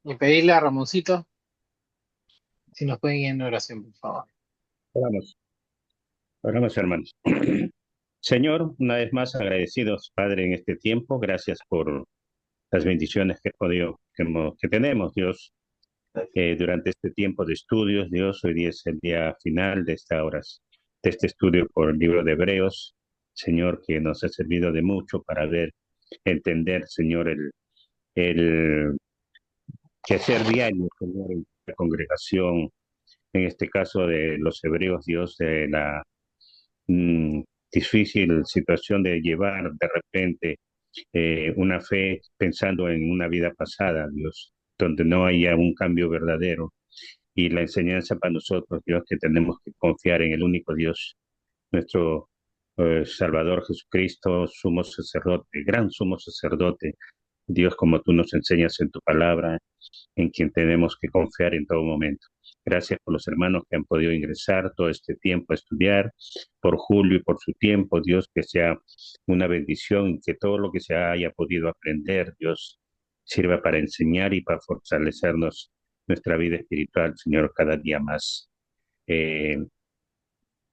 Y pedirle a Ramoncito si nos pueden ir en oración, por favor. Oramos, oramos, hermanos. Señor, una vez más agradecidos, Padre, en este tiempo. Gracias por las bendiciones que tenemos, Dios, durante este tiempo de estudios. Dios, hoy día es el día final de esta horas, de este estudio por el libro de Hebreos. Señor, que nos ha servido de mucho para ver, entender, Señor, el quehacer diario, Señor, en la congregación, en este caso de los hebreos, Dios, de la mm, difícil situación de llevar de repente una fe pensando en una vida pasada, Dios, donde no haya un cambio verdadero. Y la enseñanza para nosotros, Dios, que tenemos que confiar en el único Dios, nuestro Salvador Jesucristo, sumo sacerdote, gran sumo sacerdote, Dios, como tú nos enseñas en tu palabra, en quien tenemos que confiar en todo momento. Gracias por los hermanos que han podido ingresar todo este tiempo a estudiar, por Julio y por su tiempo, Dios, que sea una bendición y que todo lo que se haya podido aprender, Dios, sirva para enseñar y para fortalecernos nuestra vida espiritual, Señor, cada día más. Eh,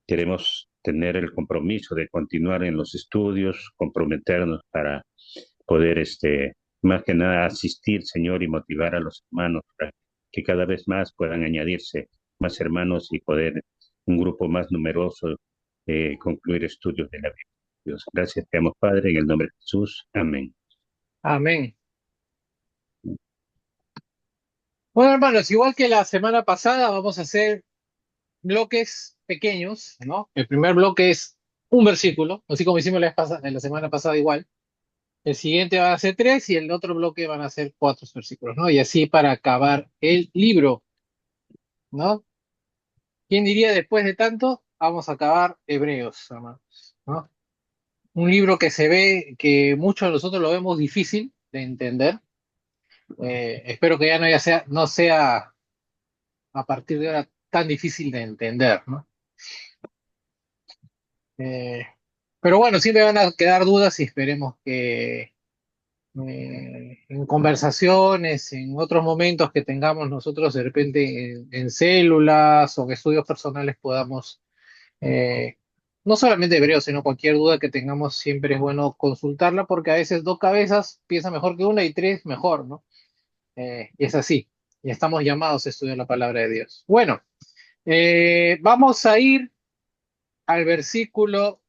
Queremos tener el compromiso de continuar en los estudios, comprometernos para poder, más que nada, asistir, Señor, y motivar a los hermanos para que cada vez más puedan añadirse más hermanos y poder un grupo más numeroso concluir estudios de la Biblia. Dios, gracias, te amo, Padre, en el nombre de Jesús. Amén. Amén. Bueno, hermanos, igual que la semana pasada, vamos a hacer bloques pequeños, ¿no? El primer bloque es un versículo, así como hicimos la semana pasada igual. El siguiente van a ser tres y el otro bloque van a ser cuatro versículos, ¿no? Y así para acabar el libro, ¿no? ¿Quién diría después de tanto? Vamos a acabar Hebreos, hermanos, ¿no? Un libro que se ve que muchos de nosotros lo vemos difícil de entender. Espero que ya no sea a partir de ahora tan difícil de entender, ¿no? Eh, pero bueno, siempre van a quedar dudas y esperemos que en conversaciones, en otros momentos que tengamos nosotros de repente en células o en estudios personales podamos, eh, no solamente hebreos, sino cualquier duda que tengamos, siempre es bueno consultarla porque a veces dos cabezas piensan mejor que una y tres mejor, ¿no? Y es así, y estamos llamados a estudiar la palabra de Dios. Bueno, vamos a ir al versículo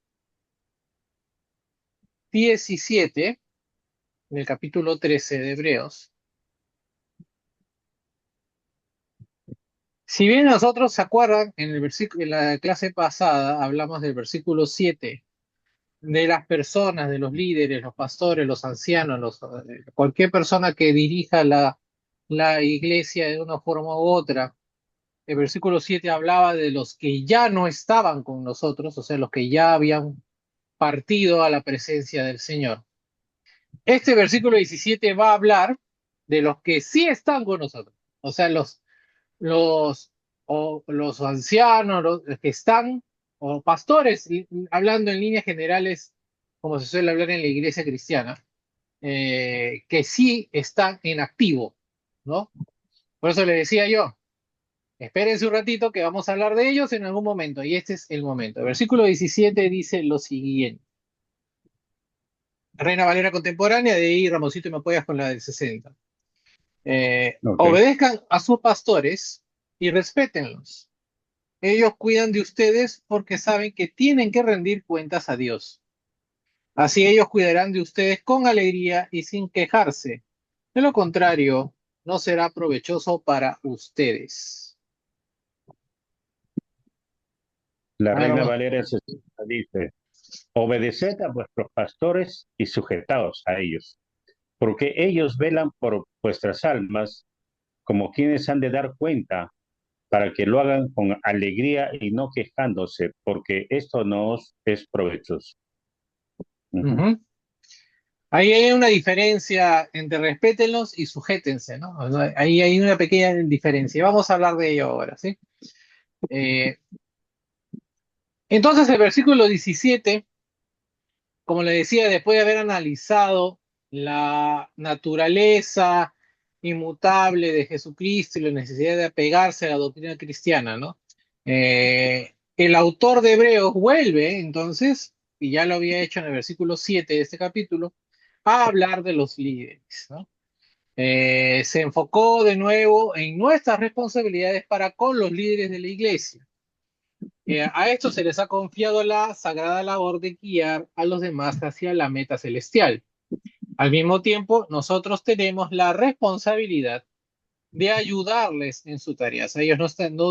17 del capítulo 13 de Hebreos. Si bien nosotros se acuerdan, en la clase pasada hablamos del versículo 7 de las personas, de los líderes, los pastores, los ancianos, cualquier persona que dirija la iglesia de una forma u otra. El versículo 7 hablaba de los que ya no estaban con nosotros, o sea, los que ya habían partido a la presencia del Señor. Este versículo 17 va a hablar de los que sí están con nosotros, o sea, los, los ancianos, los que están, o pastores, hablando en líneas generales, como se suele hablar en la iglesia cristiana, que sí están en activo, ¿no? Por eso le decía yo, espérense un ratito que vamos a hablar de ellos en algún momento, y este es el momento. El versículo 17 dice lo siguiente. Reina Valera contemporánea, de ahí Ramosito y me apoyas con la del 60. Ok. Obedezcan a sus pastores y respétenlos. Ellos cuidan de ustedes porque saben que tienen que rendir cuentas a Dios. Así ellos cuidarán de ustedes con alegría y sin quejarse. De lo contrario, no será provechoso para ustedes. La A ver, Reina vamos. Valera 60 dice, obedeced a vuestros pastores y sujetaos a ellos, porque ellos velan por vuestras almas como quienes han de dar cuenta para que lo hagan con alegría y no quejándose, porque esto no os es provechoso. Ujú. Ujú. Ahí hay una diferencia entre respétenlos y sujétense, ¿no? O sea, ahí hay una pequeña diferencia. Vamos a hablar de ello ahora, ¿sí? Eh, entonces, el versículo 17, como le decía, después de haber analizado la naturaleza inmutable de Jesucristo y la necesidad de apegarse a la doctrina cristiana, ¿no? El autor de Hebreos vuelve entonces, y ya lo había hecho en el versículo 7 de este capítulo, a hablar de los líderes, ¿no? Se enfocó de nuevo en nuestras responsabilidades para con los líderes de la iglesia. A estos se les ha confiado la sagrada labor de guiar a los demás hacia la meta celestial. Al mismo tiempo, nosotros tenemos la responsabilidad de ayudarles en su tarea. O sea, ellos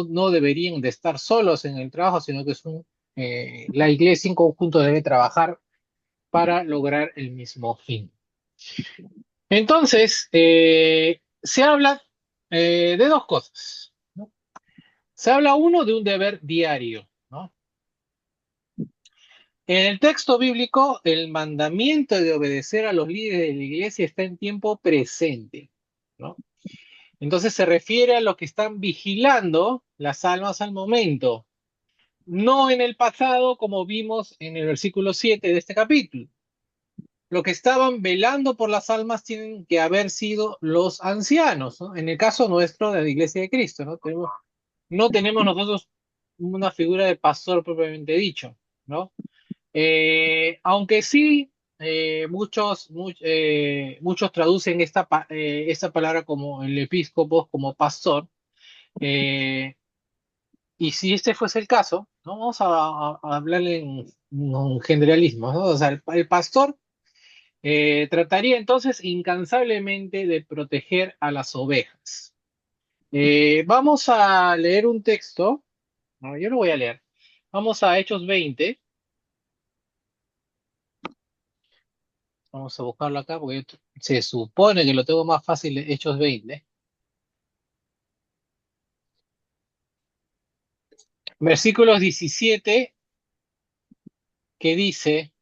no deberían de estar solos en el trabajo, sino que la iglesia en conjunto debe trabajar para lograr el mismo fin. Entonces, se habla de dos cosas, ¿no? Se habla uno de un deber diario, ¿no? En el texto bíblico, el mandamiento de obedecer a los líderes de la iglesia está en tiempo presente, ¿no? Entonces se refiere a los que están vigilando las almas al momento, no en el pasado como vimos en el versículo 7 de este capítulo. Los que estaban velando por las almas tienen que haber sido los ancianos, ¿no? En el caso nuestro de la Iglesia de Cristo, ¿no? No tenemos nosotros una figura de pastor propiamente dicho, ¿no? Aunque sí, muchos traducen esta palabra como el episcopo, como pastor, eh, y si este fuese el caso, ¿no? Vamos a hablar en generalismo, ¿no? O sea, el pastor trataría entonces incansablemente de proteger a las ovejas. Vamos a leer un texto, no, yo lo voy a leer. Vamos a Hechos 20. Vamos a buscarlo acá porque se supone que lo tengo más fácil de Hechos 20. Versículos 17 que dice,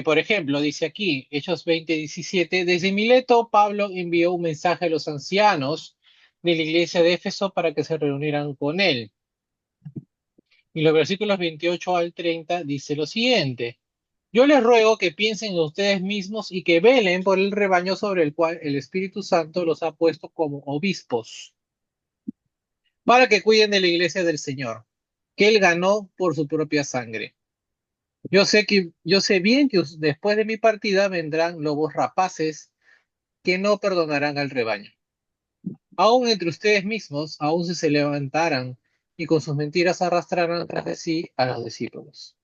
por ejemplo, dice aquí, Hechos 20:17, desde Mileto Pablo envió un mensaje a los ancianos de la iglesia de Éfeso para que se reunieran con él. Y los versículos 28 al 30 dice lo siguiente. Yo les ruego que piensen en ustedes mismos y que velen por el rebaño sobre el cual el Espíritu Santo los ha puesto como obispos, para que cuiden de la iglesia del Señor, que él ganó por su propia sangre. Yo sé bien que después de mi partida vendrán lobos rapaces que no perdonarán al rebaño. Aún entre ustedes mismos, aún si se levantaran y con sus mentiras arrastrarán tras de sí a los discípulos.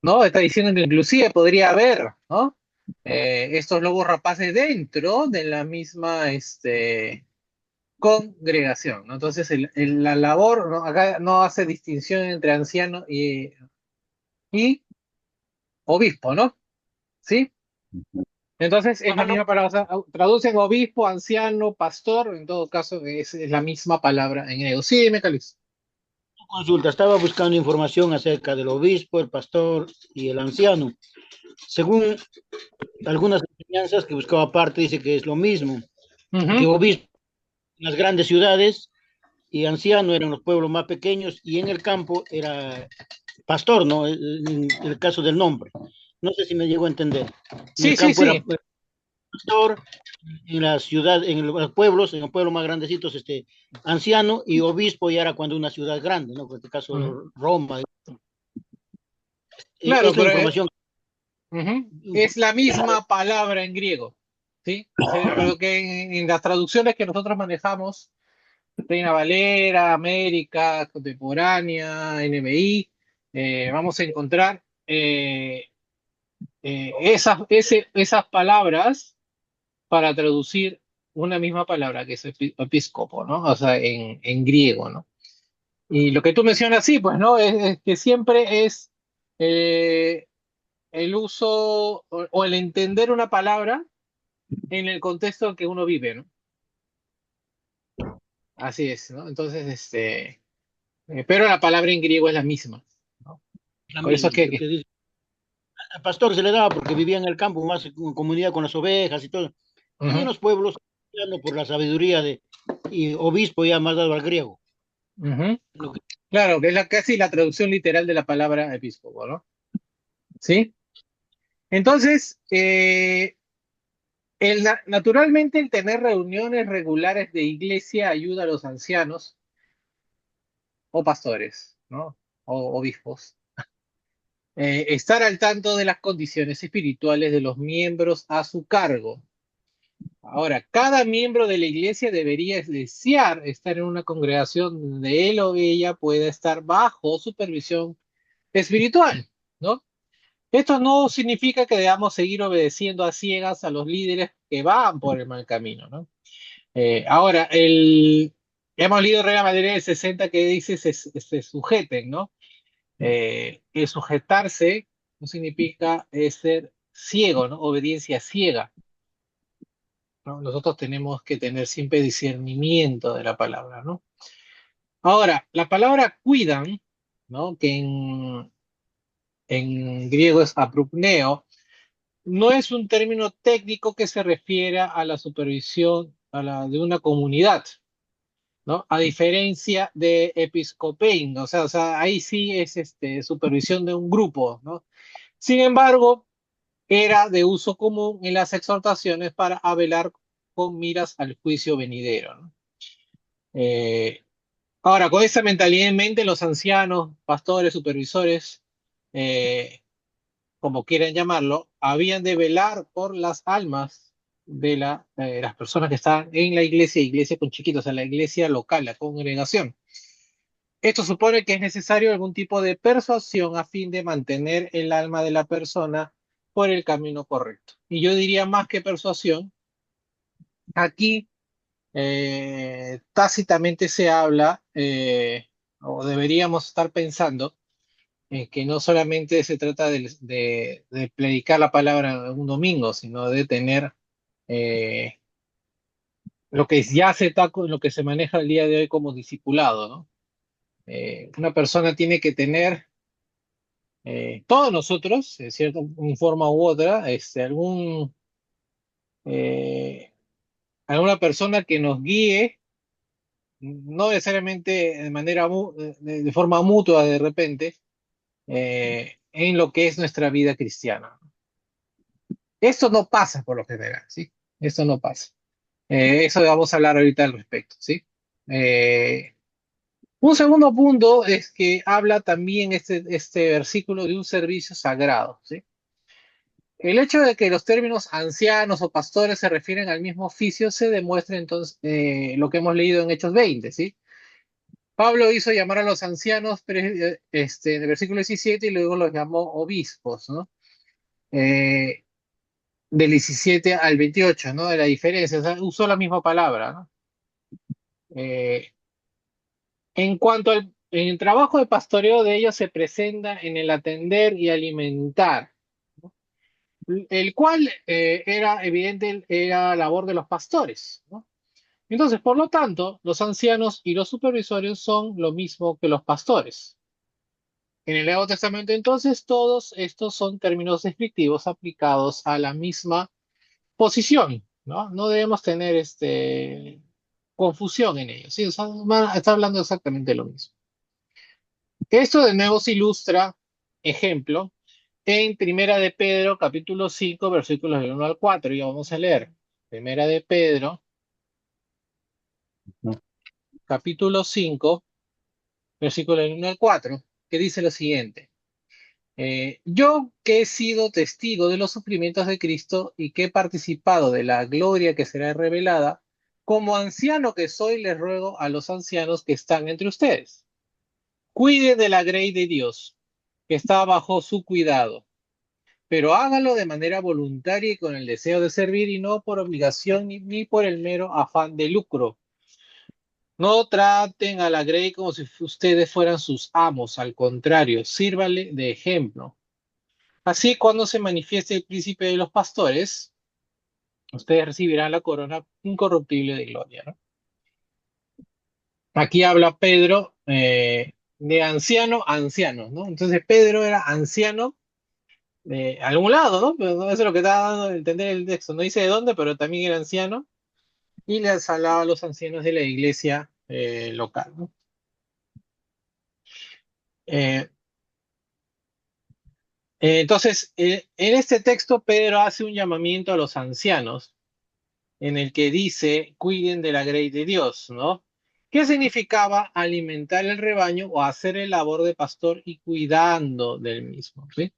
¿No? Está diciendo que inclusive podría haber, ¿no? Estos lobos rapaces dentro de la misma congregación, ¿no? Entonces, la labor, ¿no? Acá no hace distinción entre anciano y obispo, ¿no? ¿Sí? Entonces, es la misma palabra, o sea, traducen obispo, anciano, pastor, en todo caso, es la misma palabra en griego. Sí, me Calis. Consulta, estaba buscando información acerca del obispo, el pastor y el anciano. Según algunas enseñanzas que buscaba aparte, dice que es lo mismo, que obispo en las grandes ciudades y anciano eran los pueblos más pequeños y en el campo era pastor, ¿no? En el caso del nombre. No sé si me llegó a entender. En Sí, el sí, campo era sí. pastor, en la ciudad, en los pueblos más grandecitos, anciano y obispo ya era cuando una ciudad grande, ¿no? En este caso Roma. Claro, Es la pero información. es la misma palabra en griego, ¿sí? O sea, pero que en las traducciones que nosotros manejamos, Reina Valera, América, Contemporánea, NBI, vamos a encontrar esas palabras para traducir una misma palabra que es episcopo, ¿no? O sea, en griego, ¿no? Y lo que tú mencionas, sí, pues, ¿no? Es que siempre es eh, el uso o el entender una palabra en el contexto en que uno vive, ¿no? Así es, ¿no? Entonces, pero la palabra en griego es la misma, ¿no? La Por eso misma, es que, porque dice, al pastor se le daba porque vivía en el campo, más en comunidad con las ovejas y todo. Y en ujú, los pueblos, por la sabiduría y obispo ya más dado al griego. ujú. Lo que, Claro, que es casi la traducción literal de la palabra episcopo, ¿no? ¿Sí? Entonces, Naturalmente, el tener reuniones regulares de iglesia ayuda a los ancianos o pastores, ¿no? O obispos. Estar al tanto de las condiciones espirituales de los miembros a su cargo. Ahora, cada miembro de la iglesia debería desear estar en una congregación donde él o ella pueda estar bajo supervisión espiritual, ¿no? Esto no significa que debamos seguir obedeciendo a ciegas a los líderes que van por el mal camino, ¿no? Ahora, hemos leído Regla Madrid del 60 que dice se sujeten, ¿no? El sujetarse no significa ser ciego, ¿no? Obediencia ciega, ¿no? Nosotros tenemos que tener siempre discernimiento de la palabra, ¿no? Ahora, la palabra cuidan, ¿no? Que en griego es aprupneo, no es un término técnico que se refiere a la supervisión de una comunidad, ¿no? A diferencia de episcopein, o sea, ahí sí es supervisión de un grupo, ¿no? Sin embargo, era de uso común en las exhortaciones para velar con miras al juicio venidero, ¿no? Eh, Ahora, con esa mentalidad en mente, los ancianos, pastores, supervisores, eh, como quieran llamarlo, habían de velar por las almas de las personas que estaban en la iglesia, iglesia con chiquitos, o sea, la iglesia local, la congregación. Esto supone que es necesario algún tipo de persuasión a fin de mantener el alma de la persona por el camino correcto. Y yo diría más que persuasión, aquí tácitamente se habla, o deberíamos estar pensando, que no solamente se trata de predicar la palabra un domingo, sino de tener eh, lo que ya se está, lo que se maneja el día de hoy como discipulado, ¿no? Una persona tiene que tener, todos nosotros, de cierta forma u otra, eh, alguna persona que nos guíe, no necesariamente de manera de forma mutua de repente, en lo que es nuestra vida cristiana. Esto no pasa por lo general, ¿sí? Esto no pasa. Eso vamos a hablar ahorita al respecto, ¿sí? Eh, un segundo punto es que habla también este versículo de un servicio sagrado, ¿sí? El hecho de que los términos ancianos o pastores se refieren al mismo oficio se demuestra entonces lo que hemos leído en Hechos 20, ¿sí? Pablo hizo llamar a los ancianos en el versículo 17 y luego los llamó obispos, ¿no? Eh, del 17 al 28, ¿no? De la diferencia, o sea, usó la misma palabra, ¿no? Eh, en cuanto en el trabajo de pastoreo de ellos se presenta en el atender y alimentar, ¿no? El cual era evidente, era labor de los pastores, ¿no? Entonces, por lo tanto, los ancianos y los supervisores son lo mismo que los pastores. En el Nuevo Testamento, entonces, todos estos son términos descriptivos aplicados a la misma posición, ¿no? No debemos tener confusión en ellos, ¿sí? O sea, está hablando exactamente lo mismo. Esto de nuevo se ilustra, ejemplo, en Primera de Pedro, capítulo 5, versículos del 1 al 4. Y vamos a leer. Primera de Pedro, capítulo 5, versículos del 1 al 4, que dice lo siguiente. Yo que he sido testigo de los sufrimientos de Cristo y que he participado de la gloria que será revelada, como anciano que soy, les ruego a los ancianos que están entre ustedes. Cuide de la grey de Dios, que está bajo su cuidado, pero hágalo de manera voluntaria y con el deseo de servir y no por obligación ni por el mero afán de lucro. No traten a la grey como si ustedes fueran sus amos, al contrario, sírvale de ejemplo. Así, cuando se manifieste el príncipe de los pastores, ustedes recibirán la corona incorruptible de gloria, ¿no? Aquí habla Pedro de anciano a anciano, ¿no? Entonces Pedro era anciano de algún lado, ¿no? Pero no, eso es lo que está dando a entender el texto. No dice de dónde, pero también era anciano y les hablaba a los ancianos de la iglesia local, ¿no? Eh, entonces, en este texto Pedro hace un llamamiento a los ancianos en el que dice, cuiden de la grey de Dios, ¿no? ¿Qué significaba alimentar el rebaño o hacer el labor de pastor y cuidando del mismo? ¿Sí?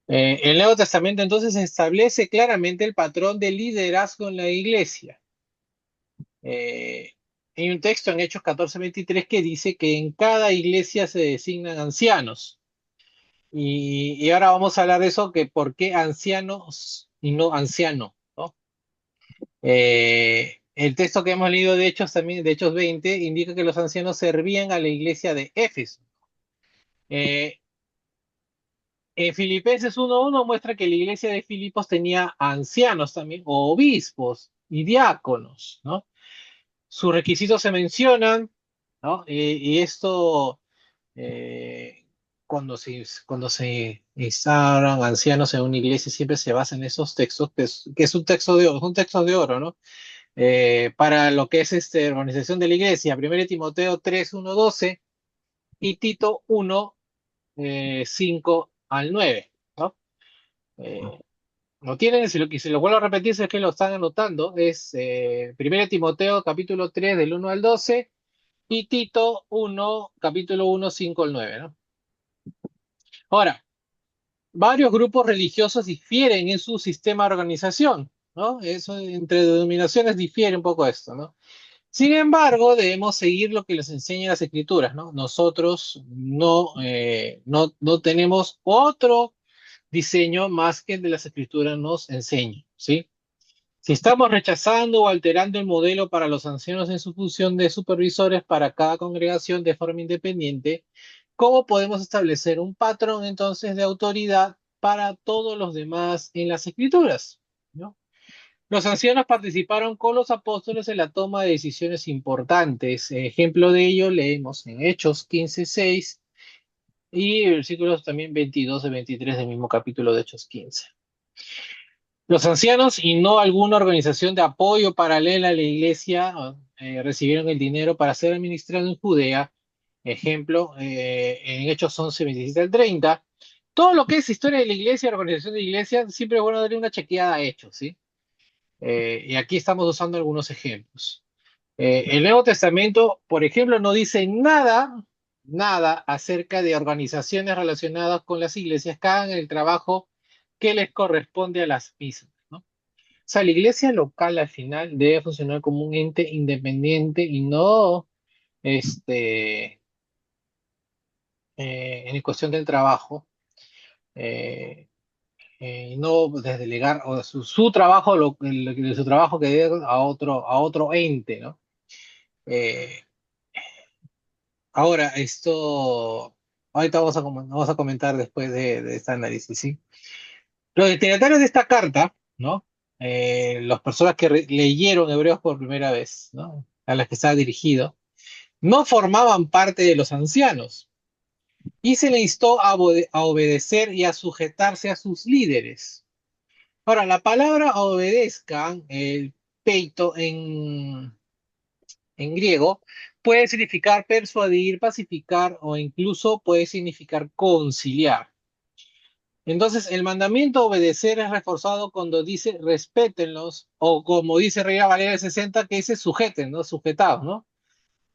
El Nuevo Testamento entonces establece claramente el patrón de liderazgo en la iglesia. Hay un texto en Hechos 14:23 que dice que en cada iglesia se designan ancianos. Y ahora vamos a hablar de eso, que por qué ancianos y no anciano, ¿no? El texto que hemos leído de Hechos también, de Hechos 20, indica que los ancianos servían a la iglesia de Éfeso. Eh, en Filipenses 1:1 muestra que la iglesia de Filipos tenía ancianos también, o obispos y diáconos, ¿no? Sus requisitos se mencionan, ¿no? Y esto, eh, cuando se instauran ancianos en una iglesia, siempre se basa en esos textos, que es un texto de oro, son textos de oro, ¿no? Para lo que es organización de la iglesia, 1 Timoteo 3:1-12 y Tito 1:5-9, ¿no? Eh, ¿Lo tienen? Si lo vuelvo a repetir, si es que lo están anotando, es 1 Timoteo capítulo 3 del 1 al 12 y Tito 1, capítulo 1, 5-9, ¿no? Ahora, varios grupos religiosos difieren en su sistema de organización, ¿no? Eso entre denominaciones difiere un poco esto, ¿no? Sin embargo, debemos seguir lo que les enseñan las escrituras, ¿no? Nosotros no tenemos otro diseño más que el de las escrituras nos enseñan, ¿sí? Si estamos rechazando o alterando el modelo para los ancianos en su función de supervisores para cada congregación de forma independiente, ¿cómo podemos establecer un patrón entonces de autoridad para todos los demás en las escrituras? ¿No? Los ancianos participaron con los apóstoles en la toma de decisiones importantes. Ejemplo de ello leemos en Hechos 15:6 y versículos también 22 y 23 del mismo capítulo de Hechos 15. Los ancianos y no alguna organización de apoyo paralela a la iglesia recibieron el dinero para ser administrado en Judea. Ejemplo, en Hechos 11:27-30. Todo lo que es historia de la iglesia, organización de la iglesia, siempre es bueno darle una chequeada a Hechos, ¿sí? Y aquí estamos usando algunos ejemplos. El Nuevo Testamento, por ejemplo, no dice nada acerca de organizaciones relacionadas con las iglesias que hagan el trabajo que les corresponde a las mismas, ¿no? O sea, la iglesia local al final debe funcionar como un ente independiente y no en cuestión del trabajo, eh, y no desdelegar o su trabajo, su trabajo que dé a otro ente, ¿no? Eh, Ahora, ahorita vamos a comentar después de este análisis, ¿sí? Los destinatarios de esta carta, ¿no? Las personas que leyeron Hebreos por primera vez, ¿no? A las que estaba dirigido, no formaban parte de los ancianos y se le instó a obedecer y a sujetarse a sus líderes. Ahora, la palabra obedezcan, el peito en griego, puede significar persuadir, pacificar o incluso puede significar conciliar. Entonces, el mandamiento a obedecer es reforzado cuando dice respétenlos, o como dice Reina Valera 60, que dice sujeten, ¿no? Sujetados, ¿no?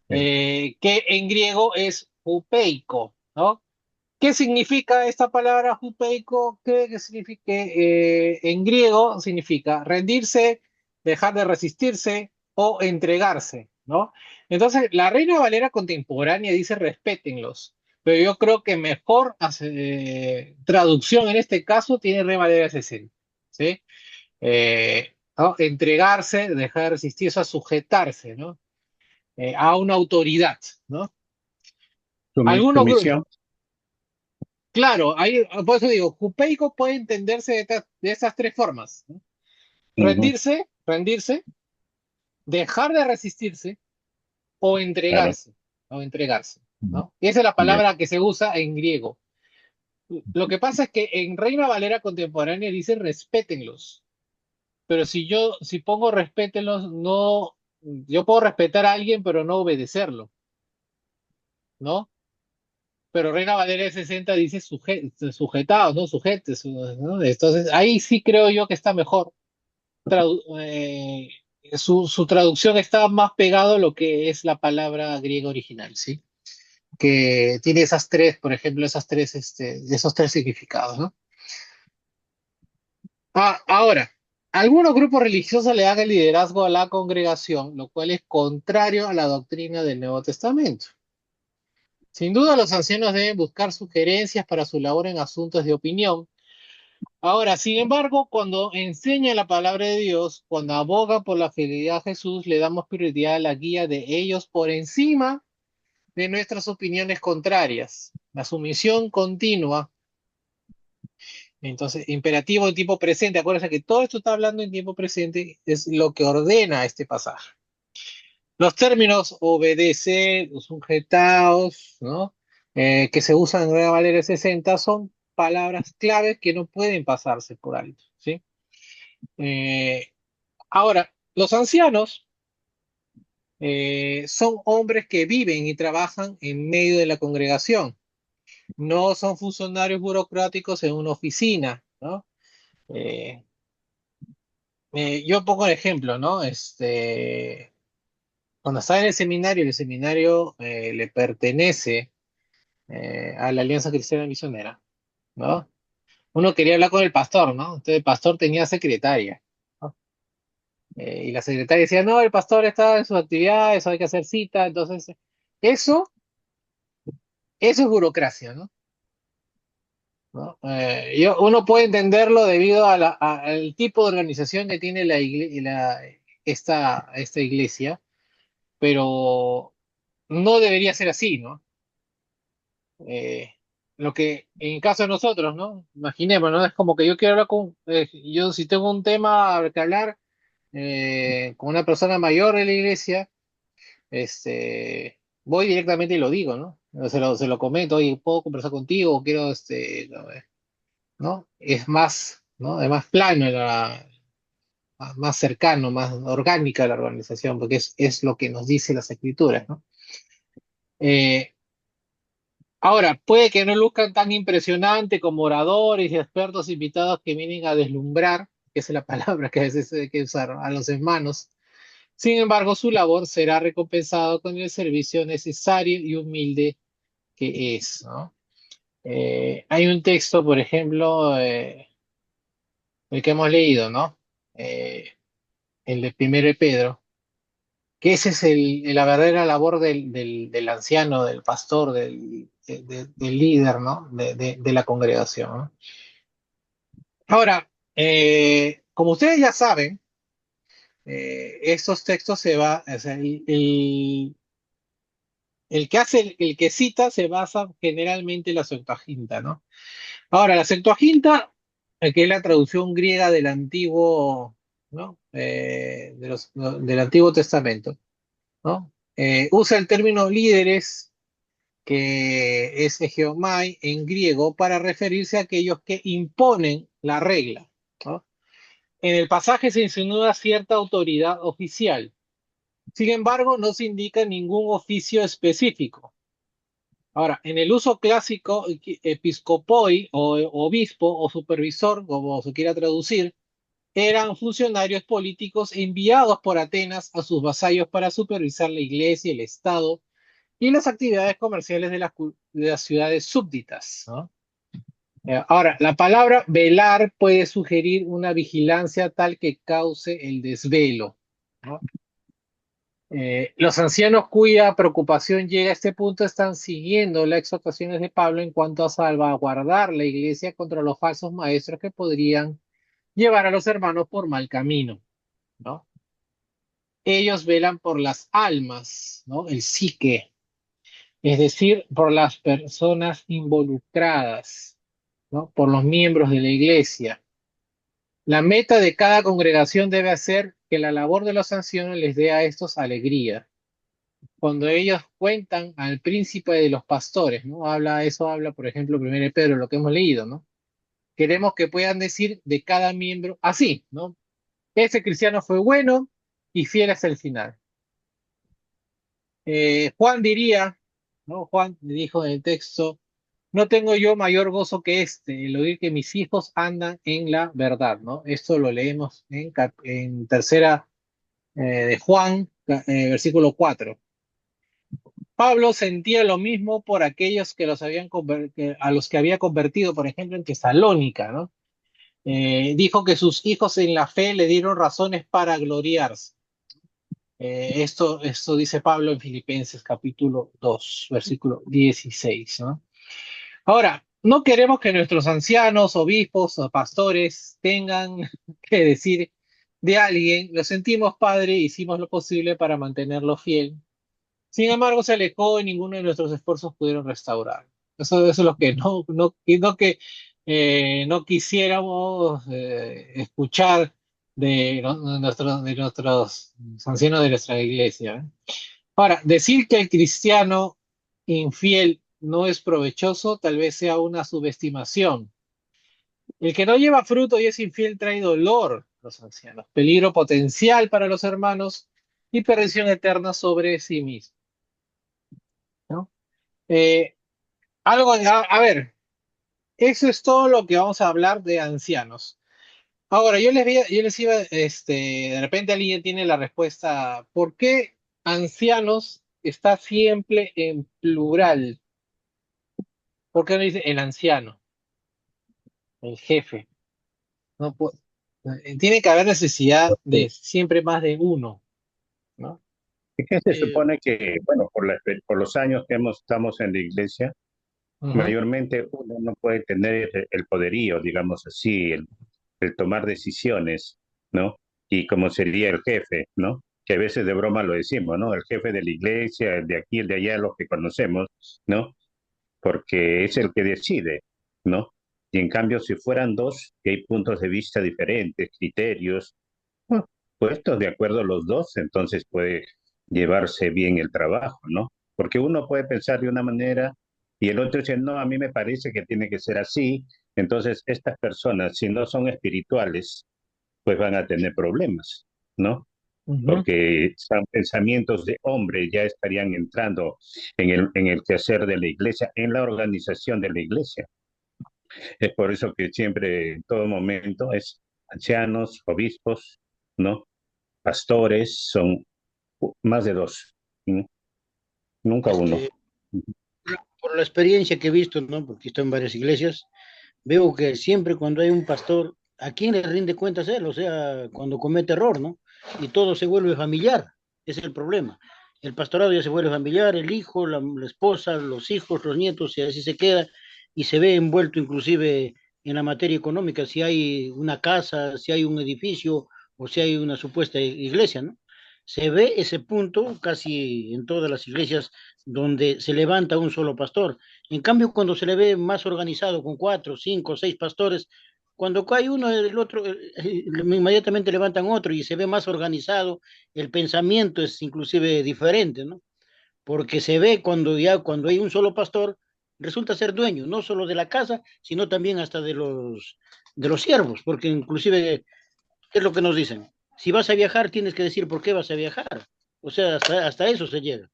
Que en griego es hupeico, ¿no? ¿Qué significa esta palabra hupeico? ¿Qué significa? En griego significa rendirse, dejar de resistirse o entregarse, ¿no? Entonces, la Reina Valera contemporánea dice respétenlos, pero yo creo que mejor traducción en este caso tiene Reina Valera 60, ¿sí? ¿No? Entregarse, dejar de resistirse, a sujetarse, ¿no? A una autoridad, ¿no? Algunos grupos. Sumisión. Claro, por eso digo, jupeico puede entenderse de estas tres formas, ¿no? Ujú, Rendirse, dejar de resistirse claro. o entregarse, Ujú. ¿no? Y esa es la Ya. palabra que se usa en griego. Lo que pasa es que en Reina Valera contemporánea dice respétenlos, pero si pongo respétenlos, no, yo puedo respetar a alguien, pero no obedecerlo, ¿no? Pero Reina Valera 60 dice sujetados, ¿no? Sujetes, ¿no? Entonces ahí sí creo yo que está mejor. su traducción está más pegado a lo que es la palabra griega original, ¿sí? Que tiene esas tres, por ejemplo, esos tres significados, ¿no? Ahora, algunos grupos religiosos le dan el liderazgo a la congregación, lo cual es contrario a la doctrina del Nuevo Testamento. Sin duda, los ancianos deben buscar sugerencias para su labor en asuntos de opinión. Ahora, sin embargo, cuando enseña la palabra de Dios, cuando aboga por la fidelidad a Jesús, le damos prioridad a la guía de ellos por encima de nuestras opiniones contrarias. La sumisión continua. Entonces, imperativo en tiempo presente. Acuérdense que todo esto está hablando en tiempo presente, es lo que ordena este pasaje. Los términos obedecer, sujetaos, ¿no? Que se usan en Nueva Valera 60 son palabras claves que no pueden pasarse por alto, ¿sí? Eh, Ahora, los ancianos son hombres que viven y trabajan en medio de la congregación. No son funcionarios burocráticos en una oficina, ¿no? Eh, yo pongo el ejemplo, ¿no? Cuando estaba en el seminario le pertenece a la Alianza Cristiana Misionera, ¿no? Uno quería hablar con el pastor, ¿no? Entonces el pastor tenía secretaria, ¿no? Y la secretaria decía, no, el pastor está en sus actividades, hay que hacer cita, entonces eso, eso es burocracia, ¿no? ¿No? Uno puede entenderlo debido al tipo de organización que tiene esta iglesia, pero no debería ser así, ¿no? Eh, lo que en caso de nosotros, ¿no? Imaginemos, ¿no? Es como que yo quiero hablar yo si tengo un tema que hablar con una persona mayor de la iglesia, voy directamente y lo digo, ¿no? Se lo comento, oye, ¿puedo conversar contigo? Quiero, ¿no? Es más, ¿no? Es más plano, más cercano, más orgánica la organización, porque es lo que nos dice las escrituras, ¿no? Eh, Ahora, puede que no luzcan tan impresionante como oradores y expertos invitados que vienen a deslumbrar, que es la palabra que a veces hay que usar, a los hermanos. Sin embargo, su labor será recompensada con el servicio necesario y humilde que es, ¿no? Hay un texto, por ejemplo, el que hemos leído, ¿no? Eh, el de Primero de Pedro, que ese es la verdadera labor del anciano, del pastor, del líder, ¿no? De la congregación, ¿no? Ahora, como ustedes ya saben, estos textos o sea, el que cita se basa generalmente en la Septuaginta, ¿no? Ahora, la Septuaginta, que es la traducción griega del antiguo, ¿no? Del Antiguo Testamento, ¿no? Usa el término líderes, que es geomai en griego, para referirse a aquellos que imponen la regla, ¿no? En el pasaje se insinúa cierta autoridad oficial. Sin embargo, no se indica ningún oficio específico. Ahora, en el uso clásico, episcopoi o obispo o supervisor, como se quiera traducir, eran funcionarios políticos enviados por Atenas a sus vasallos para supervisar la iglesia, el Estado y las actividades comerciales de las ciudades súbditas, ¿no? Ahora, la palabra velar puede sugerir una vigilancia tal que cause el desvelo, ¿no? Los ancianos cuya preocupación llega a este punto están siguiendo las exhortaciones de Pablo en cuanto a salvaguardar la iglesia contra los falsos maestros que podrían llevar a los hermanos por mal camino, ¿no? Ellos velan por las almas, ¿no? El psique, es decir, por las personas involucradas, ¿no? Por los miembros de la iglesia. La meta de cada congregación debe ser que la labor de los ancianos les dé a estos alegría. Cuando ellos cuentan al príncipe de los pastores, ¿no? Habla, por ejemplo, primero de Pedro, lo que hemos leído, ¿no? Queremos que puedan decir de cada miembro así, ¿no? Ese cristiano fue bueno y fiel hasta el final. Juan diría, ¿no? Juan dijo en el texto, no tengo yo mayor gozo que este, el oír que mis hijos andan en la verdad, ¿no? Esto lo leemos en tercera de Juan, versículo 4. Pablo sentía lo mismo por aquellos que a los que había convertido, por ejemplo, en Tesalónica, ¿no? Dijo que sus hijos en la fe le dieron razones para gloriarse. Esto dice Pablo en Filipenses capítulo 2, versículo 16, ¿no? Ahora, no queremos que nuestros ancianos, obispos o pastores tengan que decir de alguien, lo sentimos, padre, hicimos lo posible para mantenerlo fiel. Sin embargo, se alejó y ninguno de nuestros esfuerzos pudieron restaurar. Eso es lo que no quisiéramos escuchar de nuestros ancianos de nuestra iglesia. Ahora, decir que el cristiano infiel no es provechoso tal vez sea una subestimación. El que no lleva fruto y es infiel trae dolor a los ancianos, peligro potencial para los hermanos y perdición eterna sobre sí mismo, ¿no? Eh, a ver, eso es todo lo que vamos a hablar de ancianos. Ahora, yo les iba, de repente alguien tiene la respuesta, ¿por qué ancianos está siempre en plural? ¿Por qué no dice el anciano, el jefe? No pu- Tiene que haber necesidad de siempre más de uno, ¿no? Es que se Eh, supone que, bueno, por los años que estamos en la iglesia, Ujú, mayormente uno no puede tener el poderío, digamos así, el tomar decisiones, ¿no? Y como sería el jefe, ¿no? Que a veces de broma lo decimos, ¿no? El jefe de la iglesia, el de aquí, el de allá, los que conocemos, ¿no? Porque es el que decide, ¿no? Y en cambio, si fueran dos, que hay puntos de vista diferentes, criterios, bueno, puestos de acuerdo los dos, entonces puede llevarse bien el trabajo, ¿no? Porque uno puede pensar de una manera y el otro dice, no, a mí me parece que tiene que ser así. Entonces, estas personas, si no son espirituales, pues van a tener problemas, ¿no? ujú. Porque son pensamientos de hombre ya estarían entrando en el quehacer de la iglesia, en la organización de la iglesia. Es por eso que siempre, en todo momento, es ancianos, obispos, ¿no? Pastores, son más de dos, ¿no? Nunca uno. este, por la experiencia que he visto, ¿no? Porque estoy en varias iglesias, veo que siempre cuando hay un pastor, ¿a quién le rinde cuentas él? O sea, cuando comete error, ¿no? Y todo se vuelve familiar, ese es el problema. El pastorado ya se vuelve familiar, el hijo, la esposa, los hijos, los nietos, y así se queda, y se ve envuelto inclusive en la materia económica, si hay una casa, si hay un edificio, o si hay una supuesta iglesia, ¿no? Se ve ese punto casi en todas las iglesias donde se levanta un solo pastor. En cambio, cuando se le ve más organizado con cuatro, cinco, seis pastores, cuando cae uno, el otro, inmediatamente levantan otro y se ve más organizado, el pensamiento es inclusive diferente, ¿no? Porque se ve cuando hay un solo pastor, resulta ser dueño, no solo de la casa, sino también hasta de los siervos, porque inclusive, ¿qué es lo que nos dicen? Si vas a viajar, tienes que decir por qué vas a viajar. O sea, hasta eso se llega.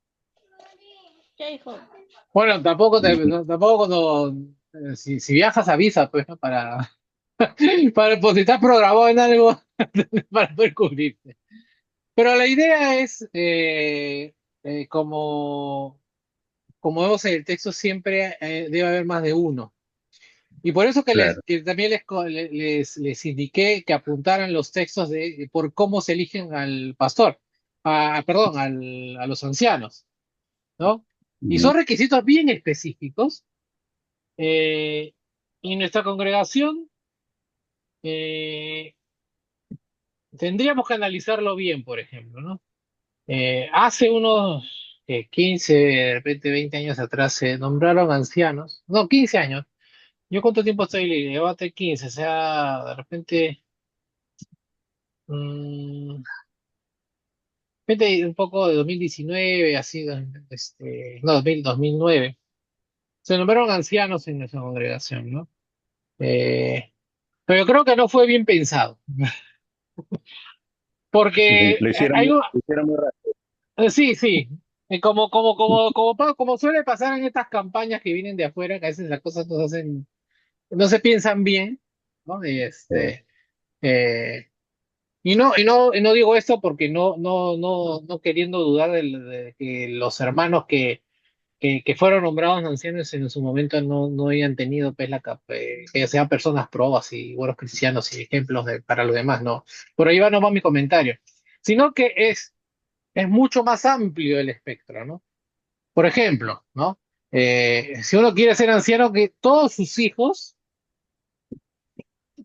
¿Qué hijo? Bueno, tampoco cuando, si viajas avisa, pues, ¿no? Pues si estás programado en algo, para poder cubrirte. Pero la idea es, como vemos en el texto, siempre debe haber más de uno. Y por eso Claro. que también les indiqué que apuntaran los textos por cómo se eligen al pastor, perdón, a los ancianos, ¿no? Y Ujú. son requisitos bien específicos. eh, y nuestra congregación eh, tendríamos que analizarlo bien, por ejemplo, ¿no? Hace unos 15, de repente 20 años atrás se nombraron ancianos, no, 15 años. ¿Yo cuánto tiempo estoy libre? Llevo hasta 15, o sea, de repente, mm, un poco de 2019, así, no, 2009. Se nombraron ancianos en nuestra congregación, ¿no? Eh, pero yo creo que no fue bien pensado, porque Lo hicieron, hay lo hicieron muy rápido. sí, sí. Y como suele pasar en estas campañas que vienen de afuera, que a veces las cosas no se hacen, no se piensan bien, ¿no? Eh, y no digo esto porque no queriendo dudar de que los hermanos que fueron nombrados ancianos en su momento no hayan tenido pues que sean personas probas y buenos cristianos y ejemplos para los demás, no. Por ahí no va mi comentario. Sino que es mucho más amplio el espectro, ¿no? Por ejemplo, ¿no? Si uno quiere ser anciano, que todos sus hijos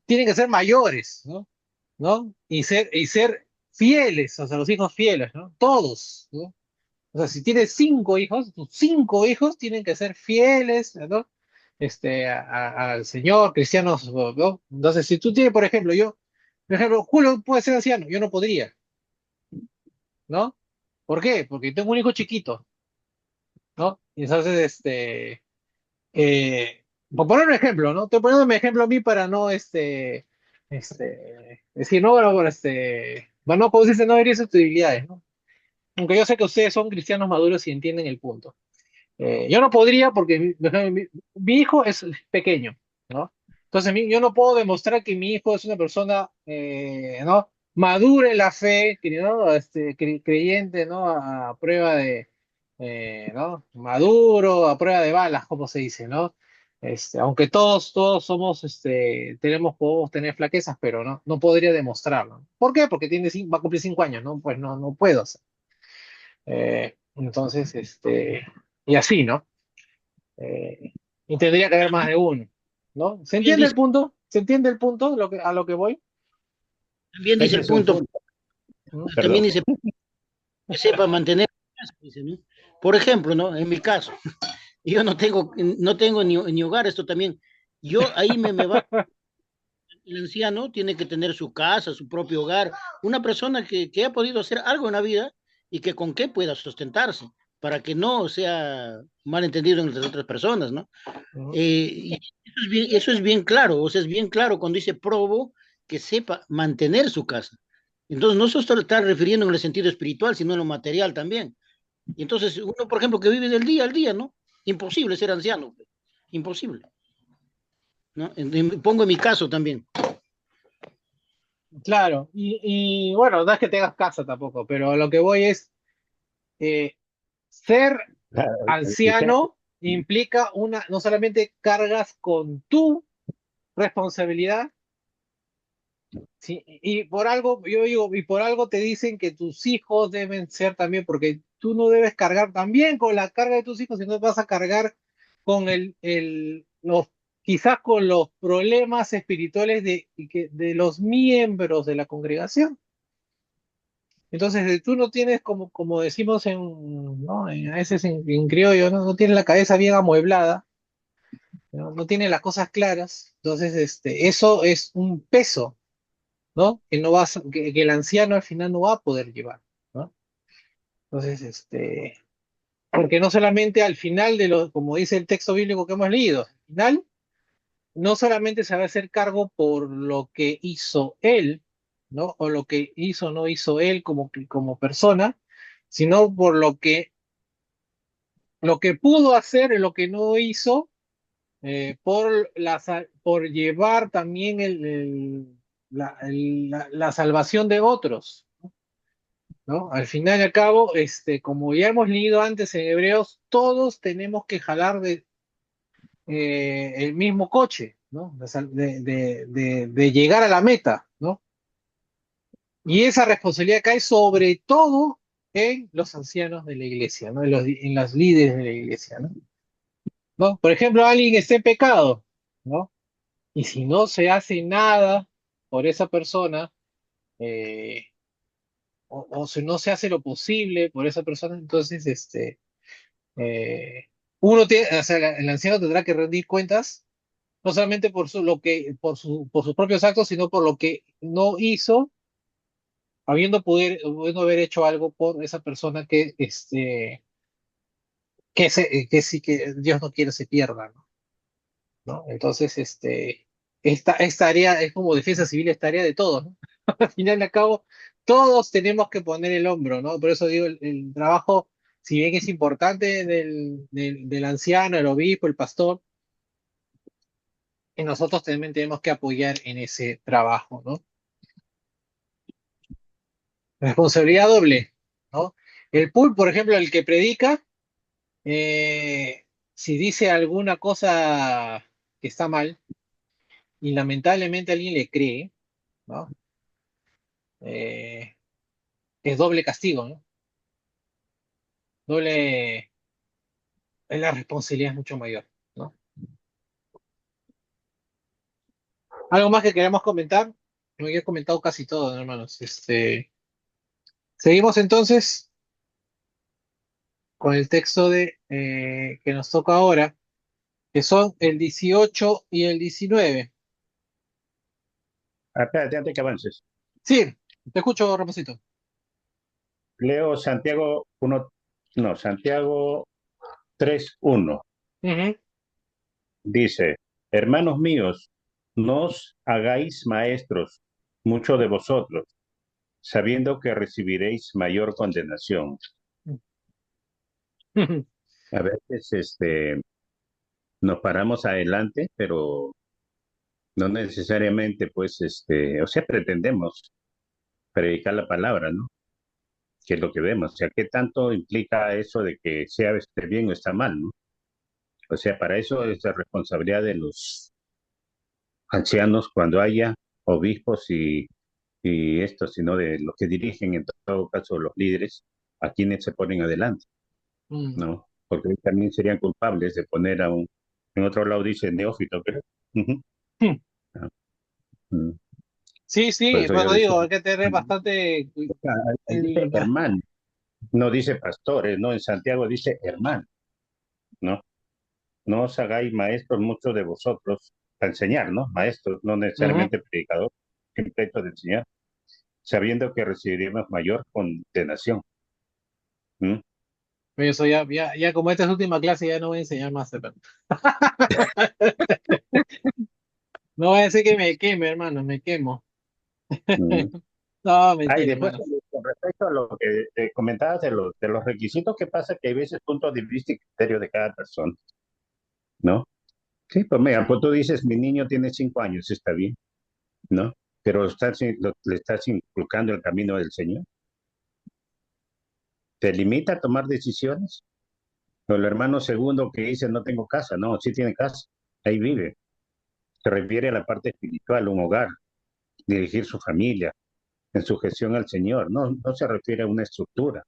tienen que ser mayores, ¿no? ¿No? Y ser fieles, o sea, los hijos fieles, ¿no? Todos, ¿no? O sea, si tienes 5 hijos, tus 5 hijos tienen que ser fieles, ¿no? Al Señor, cristianos, ¿no? Entonces, si tú tienes, por ejemplo, Julio puede ser anciano, yo no podría, ¿no? ¿Por qué? Porque tengo un hijo chiquito, ¿no? Y entonces, por poner un ejemplo, ¿no? Estoy poniendo un ejemplo a mí para no, decir, no, bueno, bueno, para no producirse, no herir susceptibilidades, ¿no? Aunque yo sé que ustedes son cristianos maduros y entienden el punto. Yo no podría porque mi hijo es pequeño, ¿no? Entonces yo no puedo demostrar que mi hijo es una persona, ¿no? Madura en la fe, ¿no? Creyente, ¿no? A prueba ¿no? Maduro, a prueba de balas, como se dice, ¿no? Aunque todos somos, podemos tener flaquezas, pero no podría demostrarlo. ¿Por qué? Porque va a cumplir 5 años, ¿no? Pues no puedo hacer. Entonces, y así, ¿no? Eh, y tendría que haber más de uno, ¿no? ¿Se Bien entiende el dice, punto? ¿Se entiende el punto a lo que voy? también dice Ese el es un punto, punto, ¿Mm? también perdón. dice que sepa mantener, dice, ¿no? Por ejemplo, ¿no? En mi caso, yo no tengo ni hogar, esto también. Yo ahí me va, el anciano tiene que tener su casa, su propio hogar, una persona que ha podido hacer algo en la vida y que con qué pueda sustentarse, para que no sea malentendido entre otras personas, ¿no? ¿Mm? Y eso es bien claro, o sea, es bien claro cuando dice probo que sepa mantener su casa. Entonces, no solo está refiriendo en el sentido espiritual, sino en lo material también. Y entonces, uno, por ejemplo, que vive del día al día, ¿no? Imposible ser anciano, pues. Imposible, ¿no? Pongo en mi caso también. Claro, y bueno, no es que tengas casa tampoco, pero lo que voy es, eh, ser Claro, y ser- anciano implica no solamente cargas con tu responsabilidad, sí, y por algo, yo digo, y por algo te dicen que tus hijos deben ser también, porque tú no debes cargar también con la carga de tus hijos, sino vas a cargar con quizás con los problemas espirituales de los miembros de la congregación. Entonces, tú no tienes, como decimos ¿no? A veces en criollo, ¿no? No tienes la cabeza bien amueblada, ¿no? No tienes las cosas claras, entonces, eso es un peso, ¿no? Que el anciano al final no va a poder llevar, ¿no? Entonces, porque no solamente al final como dice el texto bíblico que hemos leído, al final no solamente se va a hacer cargo por lo que hizo él, ¿no? O lo que hizo o no hizo él como persona, sino por lo que pudo hacer y lo que no hizo, por llevar también la salvación de otros, ¿no? Al final y al cabo, como ya hemos leído antes en Hebreos, todos tenemos que jalar el mismo coche, ¿no? De llegar a la meta, ¿no? Y esa responsabilidad cae sobre todo en los ancianos de la iglesia, ¿no? En los líderes de la iglesia, ¿no? ¿No? Por ejemplo, alguien está en pecado, ¿no? Y si no se hace nada por esa persona, eh, o si no se hace lo posible por esa persona, entonces, eh, o sea, el anciano tendrá que rendir cuentas no solamente por sus propios actos, sino por lo que no hizo, pudiendo haber hecho algo por esa persona que sí que Dios no quiere se pierda, ¿no? ¿No? Entonces, esta área es como defensa civil, esta área de todos, ¿no? Al final y al cabo, todos tenemos que poner el hombro, ¿no? Por eso digo, el trabajo si bien es importante del anciano, el obispo, el pastor, y nosotros también tenemos que apoyar en ese trabajo, ¿no? Responsabilidad doble, ¿no? El pool, por ejemplo, el que predica, si dice alguna cosa que está mal y lamentablemente alguien le cree, ¿no? Eh, es doble castigo, ¿no? Doble, la responsabilidad es mucho mayor, ¿no? ¿Algo más que queramos comentar? No, yo he comentado casi todo, ¿no, hermanos? Seguimos entonces con el texto que nos toca ahora, que son el 18 y el 19. Espérate, antes que avances. Sí, te escucho, Ramoncito. Leo Santiago 1, no, Santiago 3:1. Ujú. Dice, hermanos míos, no os hagáis maestros, muchos de vosotros, sabiendo que recibiréis mayor condenación. A veces nos paramos adelante, pero no necesariamente, pues, o sea, pretendemos predicar la palabra, ¿no? Que es lo que vemos. O sea, ¿qué tanto implica eso de que sea bien o está mal, ¿no? O sea, para eso es la responsabilidad de los ancianos cuando haya obispos y esto, sino de los que dirigen, en todo caso, los líderes, a quienes se ponen adelante, Mm. ¿no? Porque ellos también serían culpables de poner en otro lado dice neófito, creo. Ujú. Ah, mm. Sí, Por sí, eso bueno, yo decía, digo, hay que tener bastante... ahí dice hermano, no dice pastores, no, en Santiago dice hermano, ¿no? No os hagáis maestros muchos de vosotros, a enseñar, ¿no? Maestros, no Ujú. necesariamente predicador, simple hecho de enseñar, sabiendo que recibiremos mayor condenación. ¿Mm? Eso ya como esta es última clase, ya no voy a enseñar más, hermano. No voy a decir que me queme, hermano, me quemo. Mm. No, Ah, y mentira, después, hermano. con respecto a lo que comentabas de los requisitos, ¿qué pasa? Que hay veces puntos de vista y criterio de cada persona, ¿no? Sí, pues mira, pues tú dices, mi niño tiene 5 años, está bien, ¿no? Pero le estás inculcando el camino del Señor. ¿Te limita a tomar decisiones? O el hermano segundo que dice, no tengo casa, no, sí tiene casa, ahí vive. Se refiere a la parte espiritual, un hogar, dirigir su familia, en su gestión al Señor, no se refiere a una estructura,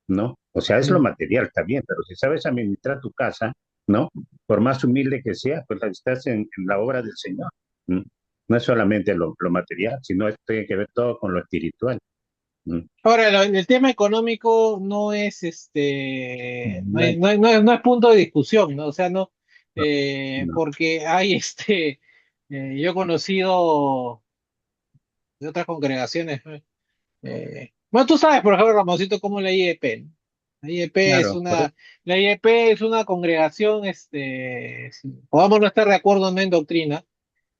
¿no? O sea, es lo Mm. material, está bien, pero si sabes administrar tu casa, ¿no? Por más humilde que sea, pues estás en la obra del Señor. ¿Mm? No es solamente lo material, sino tiene que ver todo con lo espiritual. ¿Mm? Ahora, el tema económico no es No, no es punto de discusión, ¿no? O sea, no, no, porque hay yo he conocido de otras congregaciones, ¿no? Bueno, tú sabes, por ejemplo, Ramoncito, como la IEP, ¿no? La IEP es claro, por eso, una, la IEP es una congregación, podamos no estar de acuerdo en doctrina,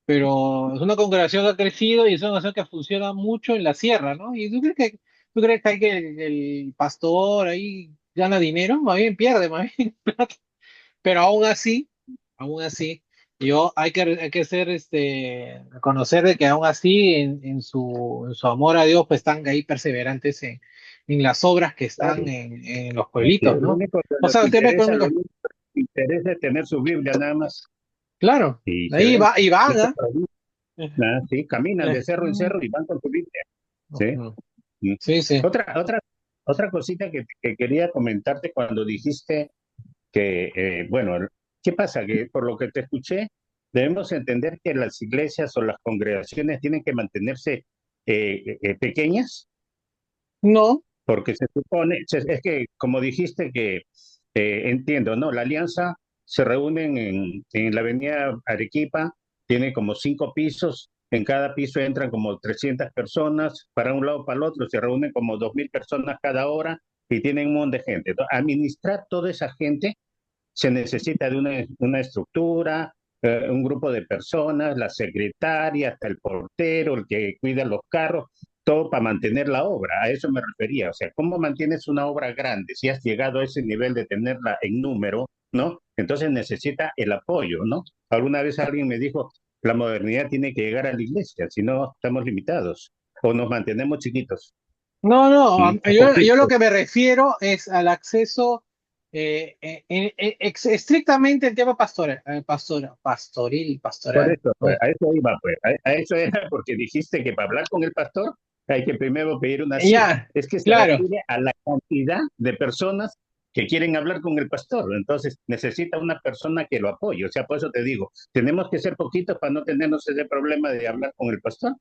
pero es una congregación que ha crecido y es una congregación que funciona mucho en la sierra, ¿no? ¿Y tú crees que, el pastor ahí gana dinero? Más bien pierde, más bien plata. Pero aún así, hay que ser, reconocer de que aún así, en su amor a Dios, pues están ahí perseverantes en las obras que están claro. en los pueblitos, Lo ¿no? único que O les sea, el tema interesa, lo económico, único que les interesa es tener su Biblia nada más. claro, Y se ahí ven. va, y van, Eso ¿ah? para mí. Ah, sí, caminan de cerro en cerro y van con su Biblia. ¿Sí? Ujú. Mm. Sí, sí. Otra cosita que quería comentarte cuando dijiste que, bueno, ¿qué pasa? Que por lo que te escuché, debemos entender que las iglesias o las congregaciones tienen que mantenerse pequeñas, No, porque se supone, es que como dijiste que, entiendo, ¿no? La alianza se reúnen en la avenida Arequipa, tiene como 5 pisos, en cada piso entran como 300 personas, para un lado para el otro se reúnen como 2.000 personas cada hora y tienen un montón de gente. Entonces, administrar toda esa gente se necesita de una estructura, un grupo de personas, la secretaria, hasta el portero, el que cuida los carros. todo para mantener la obra, a eso me refería. O sea, ¿cómo mantienes una obra grande si has llegado a ese nivel de tenerla en número, ¿no? Entonces necesita el apoyo, ¿no? Alguna vez alguien me dijo, la modernidad tiene que llegar a la iglesia, si no estamos limitados o nos mantenemos chiquitos. No, no, ¿Mm? yo lo que me refiero es al acceso estrictamente el tema pastoral, Por pastoral. eso, pues, Bueno, a eso iba, pues, a eso era porque dijiste que para hablar con el pastor hay que primero pedir una cita. ya, Es que se claro. refiere a la cantidad de personas que quieren hablar con el pastor. Entonces, necesita una persona que lo apoye. O sea, por eso te digo, tenemos que ser poquitos para no tenernos ese problema de hablar con el pastor.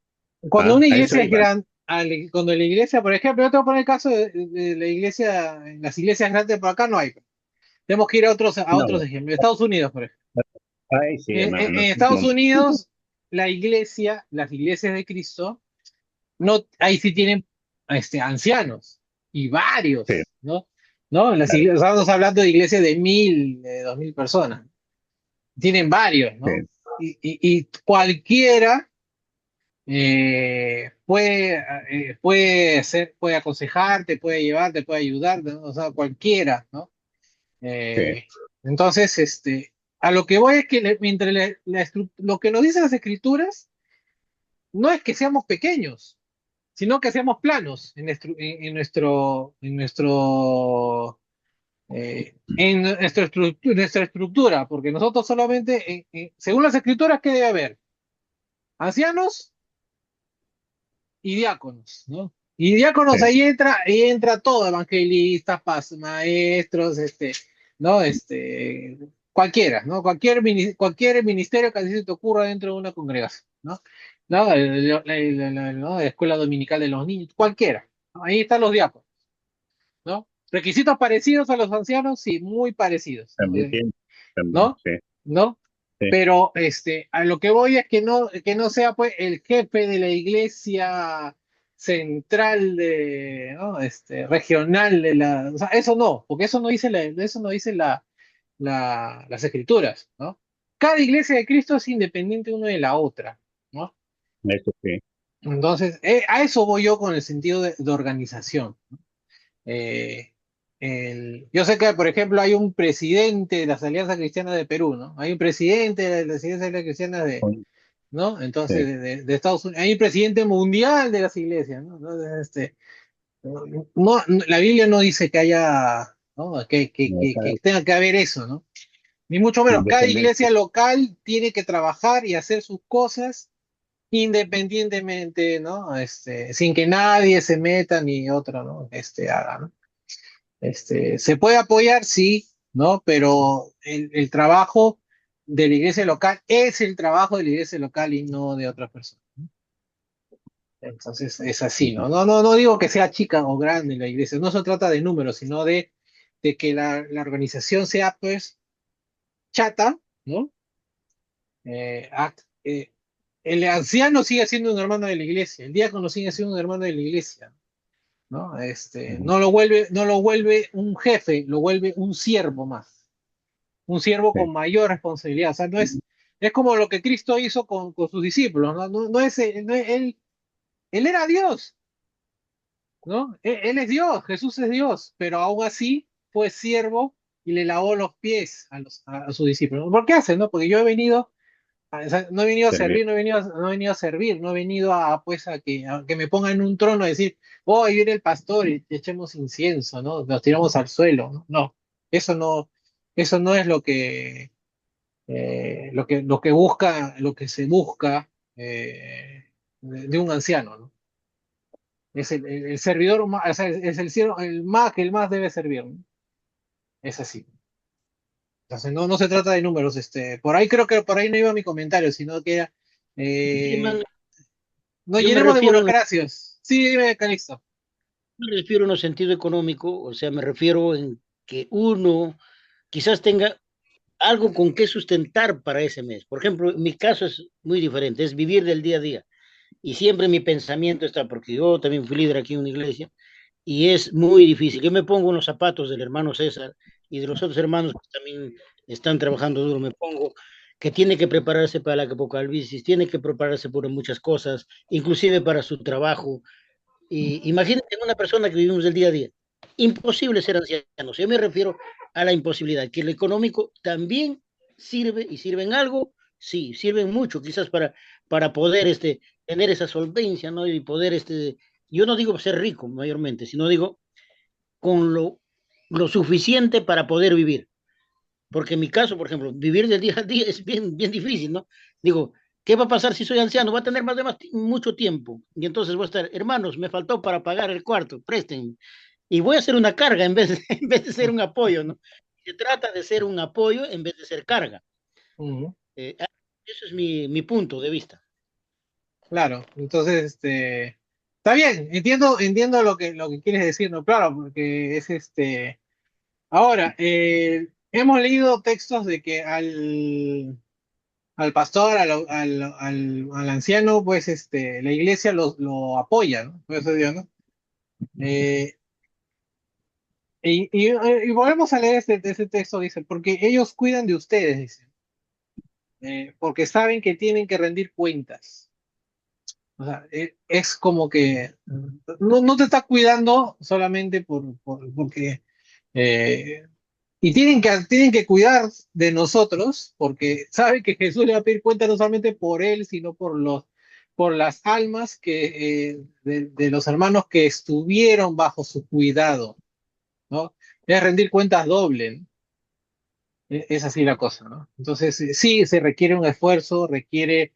Cuando Ah, una a eso iglesia es iba. grande, cuando la iglesia, por ejemplo, yo te voy a poner el caso de la iglesia, las iglesias grandes por acá no hay. Tenemos que ir a otros No, ejemplos. Estados Unidos, por ejemplo. ay, sí, hermano. En Estados Unidos, la iglesia, las iglesias de Cristo, no, ahí sí tienen ancianos y Sí, varios, ¿no? ¿No? En las claro, iglesias, estamos hablando de iglesias de 1000, de 2000 personas. Tienen varios, sí, ¿no? Y cualquiera puede aconsejarte, puede llevarte, puede ayudarte, ¿no? O sea, cualquiera, ¿no? sí, Eh, entonces, a lo que voy es que mientras lo que nos dicen las escrituras no es que seamos pequeños, sino que seamos planos nuestra estructura, porque nosotros solamente, según las escrituras, ¿qué debe haber? Ancianos y diáconos, ¿no? Y sí, diáconos ahí entra todo, evangelistas, maestros, ¿no? Cualquiera, ¿no? Cualquier ministerio que así se te ocurra dentro de una congregación, ¿no? ¿No? ¿No? La escuela dominical de los niños, cualquiera. ¿No? Ahí están los diáconos, ¿no? Requisitos parecidos a los ancianos, sí, muy parecidos, ¿no? también, también, ¿No? sí, ¿No? sí, Pero a lo que voy es que no sea pues el jefe de la iglesia central ¿no? Regional o sea, eso no, porque eso no dice las escrituras, ¿no? Cada iglesia de Cristo es independiente una de la otra, ¿no? eso sí. Entonces, a eso voy yo con el sentido de organización. Eh, yo sé que, por ejemplo, hay un presidente de las Alianzas Cristianas de Perú, ¿no? Hay un presidente de las Alianzas Cristianas ¿no? Entonces, Sí, de Estados Unidos. Hay un presidente mundial de las iglesias, ¿no? Entonces, la Biblia no dice que haya, ¿no? no, Que tenga que haber eso, ¿no? Ni mucho menos. Cada independiente. iglesia local tiene que trabajar y hacer sus cosas independientemente, ¿no? Sin que nadie se meta ni otro, ¿no? Haga, ¿no? Se puede apoyar, sí, ¿no? Pero el trabajo de la iglesia local es el trabajo de la iglesia local y no de otra persona. Entonces es así, ¿no? No digo que sea chica o grande la iglesia, no se trata de números, sino de que la organización sea, pues, chata, ¿no? Eh, act- eh, el anciano sigue siendo un hermano de la iglesia, el diácono sigue siendo un hermano de la iglesia, ¿no? No lo vuelve un jefe, lo vuelve un siervo más. Un siervo Sí, con mayor responsabilidad. O sea, es como lo que Cristo hizo con sus discípulos, ¿no? Él era Dios, ¿no? Él es Dios, Jesús es Dios, pero aún así fue siervo y le lavó los pies a sus discípulos. ¿Por qué hace, no? Porque yo he venido, o sea, no he venido a servir. servir, no he venido a servir, no he venido pues, a que me pongan en un trono y decir, oh, ahí viene el pastor y echemos incienso, ¿no? Nos tiramos al suelo, ¿no? No, eso no es lo que se busca de un anciano, ¿no? Es el servidor, o sea, es el siervo, el más que el más debe servir, ¿no? Es así. Entonces, no se trata de números, por ahí creo que por ahí no iba mi comentario, sino que era, Sí, eh, hermano, no yo me llenemos de refiero burocracias. Sí, dime, Calixto. me refiero en un sentido económico, o sea, me refiero en que uno quizás tenga algo con qué sustentar para ese mes. Por ejemplo, mi caso es muy diferente, es vivir del día a día. Y siempre mi pensamiento está, porque yo también fui líder aquí en una iglesia, y es muy difícil. Yo me pongo en los zapatos del hermano César y de los otros hermanos que también están trabajando duro, me pongo que tiene que prepararse para la apocalipsis, tiene que prepararse por muchas cosas, inclusive para su trabajo. Y imagínate una persona que vivimos el día a día. Imposible ser ancianos. Yo me refiero a la imposibilidad, que el económico también sirve y sirve en algo, sí, sirven mucho, quizás para poder tener esa solvencia, ¿no? Y poder, yo no digo ser rico mayormente, sino digo con lo suficiente para poder vivir. Porque en mi caso, por ejemplo, vivir del día a día es bien, bien difícil, ¿no? Digo, ¿qué va a pasar si soy anciano? Va a tener mucho tiempo. Y entonces voy a estar, hermanos, me faltó para pagar el cuarto, presten. Y voy a ser una carga en vez de, en vez de ser un apoyo, ¿no? Se trata de ser un apoyo en vez de ser carga. Ujú. Eso es mi punto de vista. Claro, entonces, está bien, entiendo lo que quieres decir, ¿no? Claro, porque es ahora, hemos leído textos de que al pastor, al anciano, pues, la iglesia lo apoya, ¿no? Por eso digo, ¿no? Eh, y volvemos a leer ese texto, dice, porque ellos cuidan de ustedes, dice, porque saben que tienen que rendir cuentas. O sea, es como que no te está cuidando solamente porque... y tienen que cuidar de nosotros, porque saben que Jesús le va a pedir cuenta no solamente por él, sino por las almas de los hermanos que estuvieron bajo su cuidado, ¿no? Es rendir cuentas doble, ¿no? Es así la cosa, ¿no? Entonces, sí, se requiere un esfuerzo, requiere,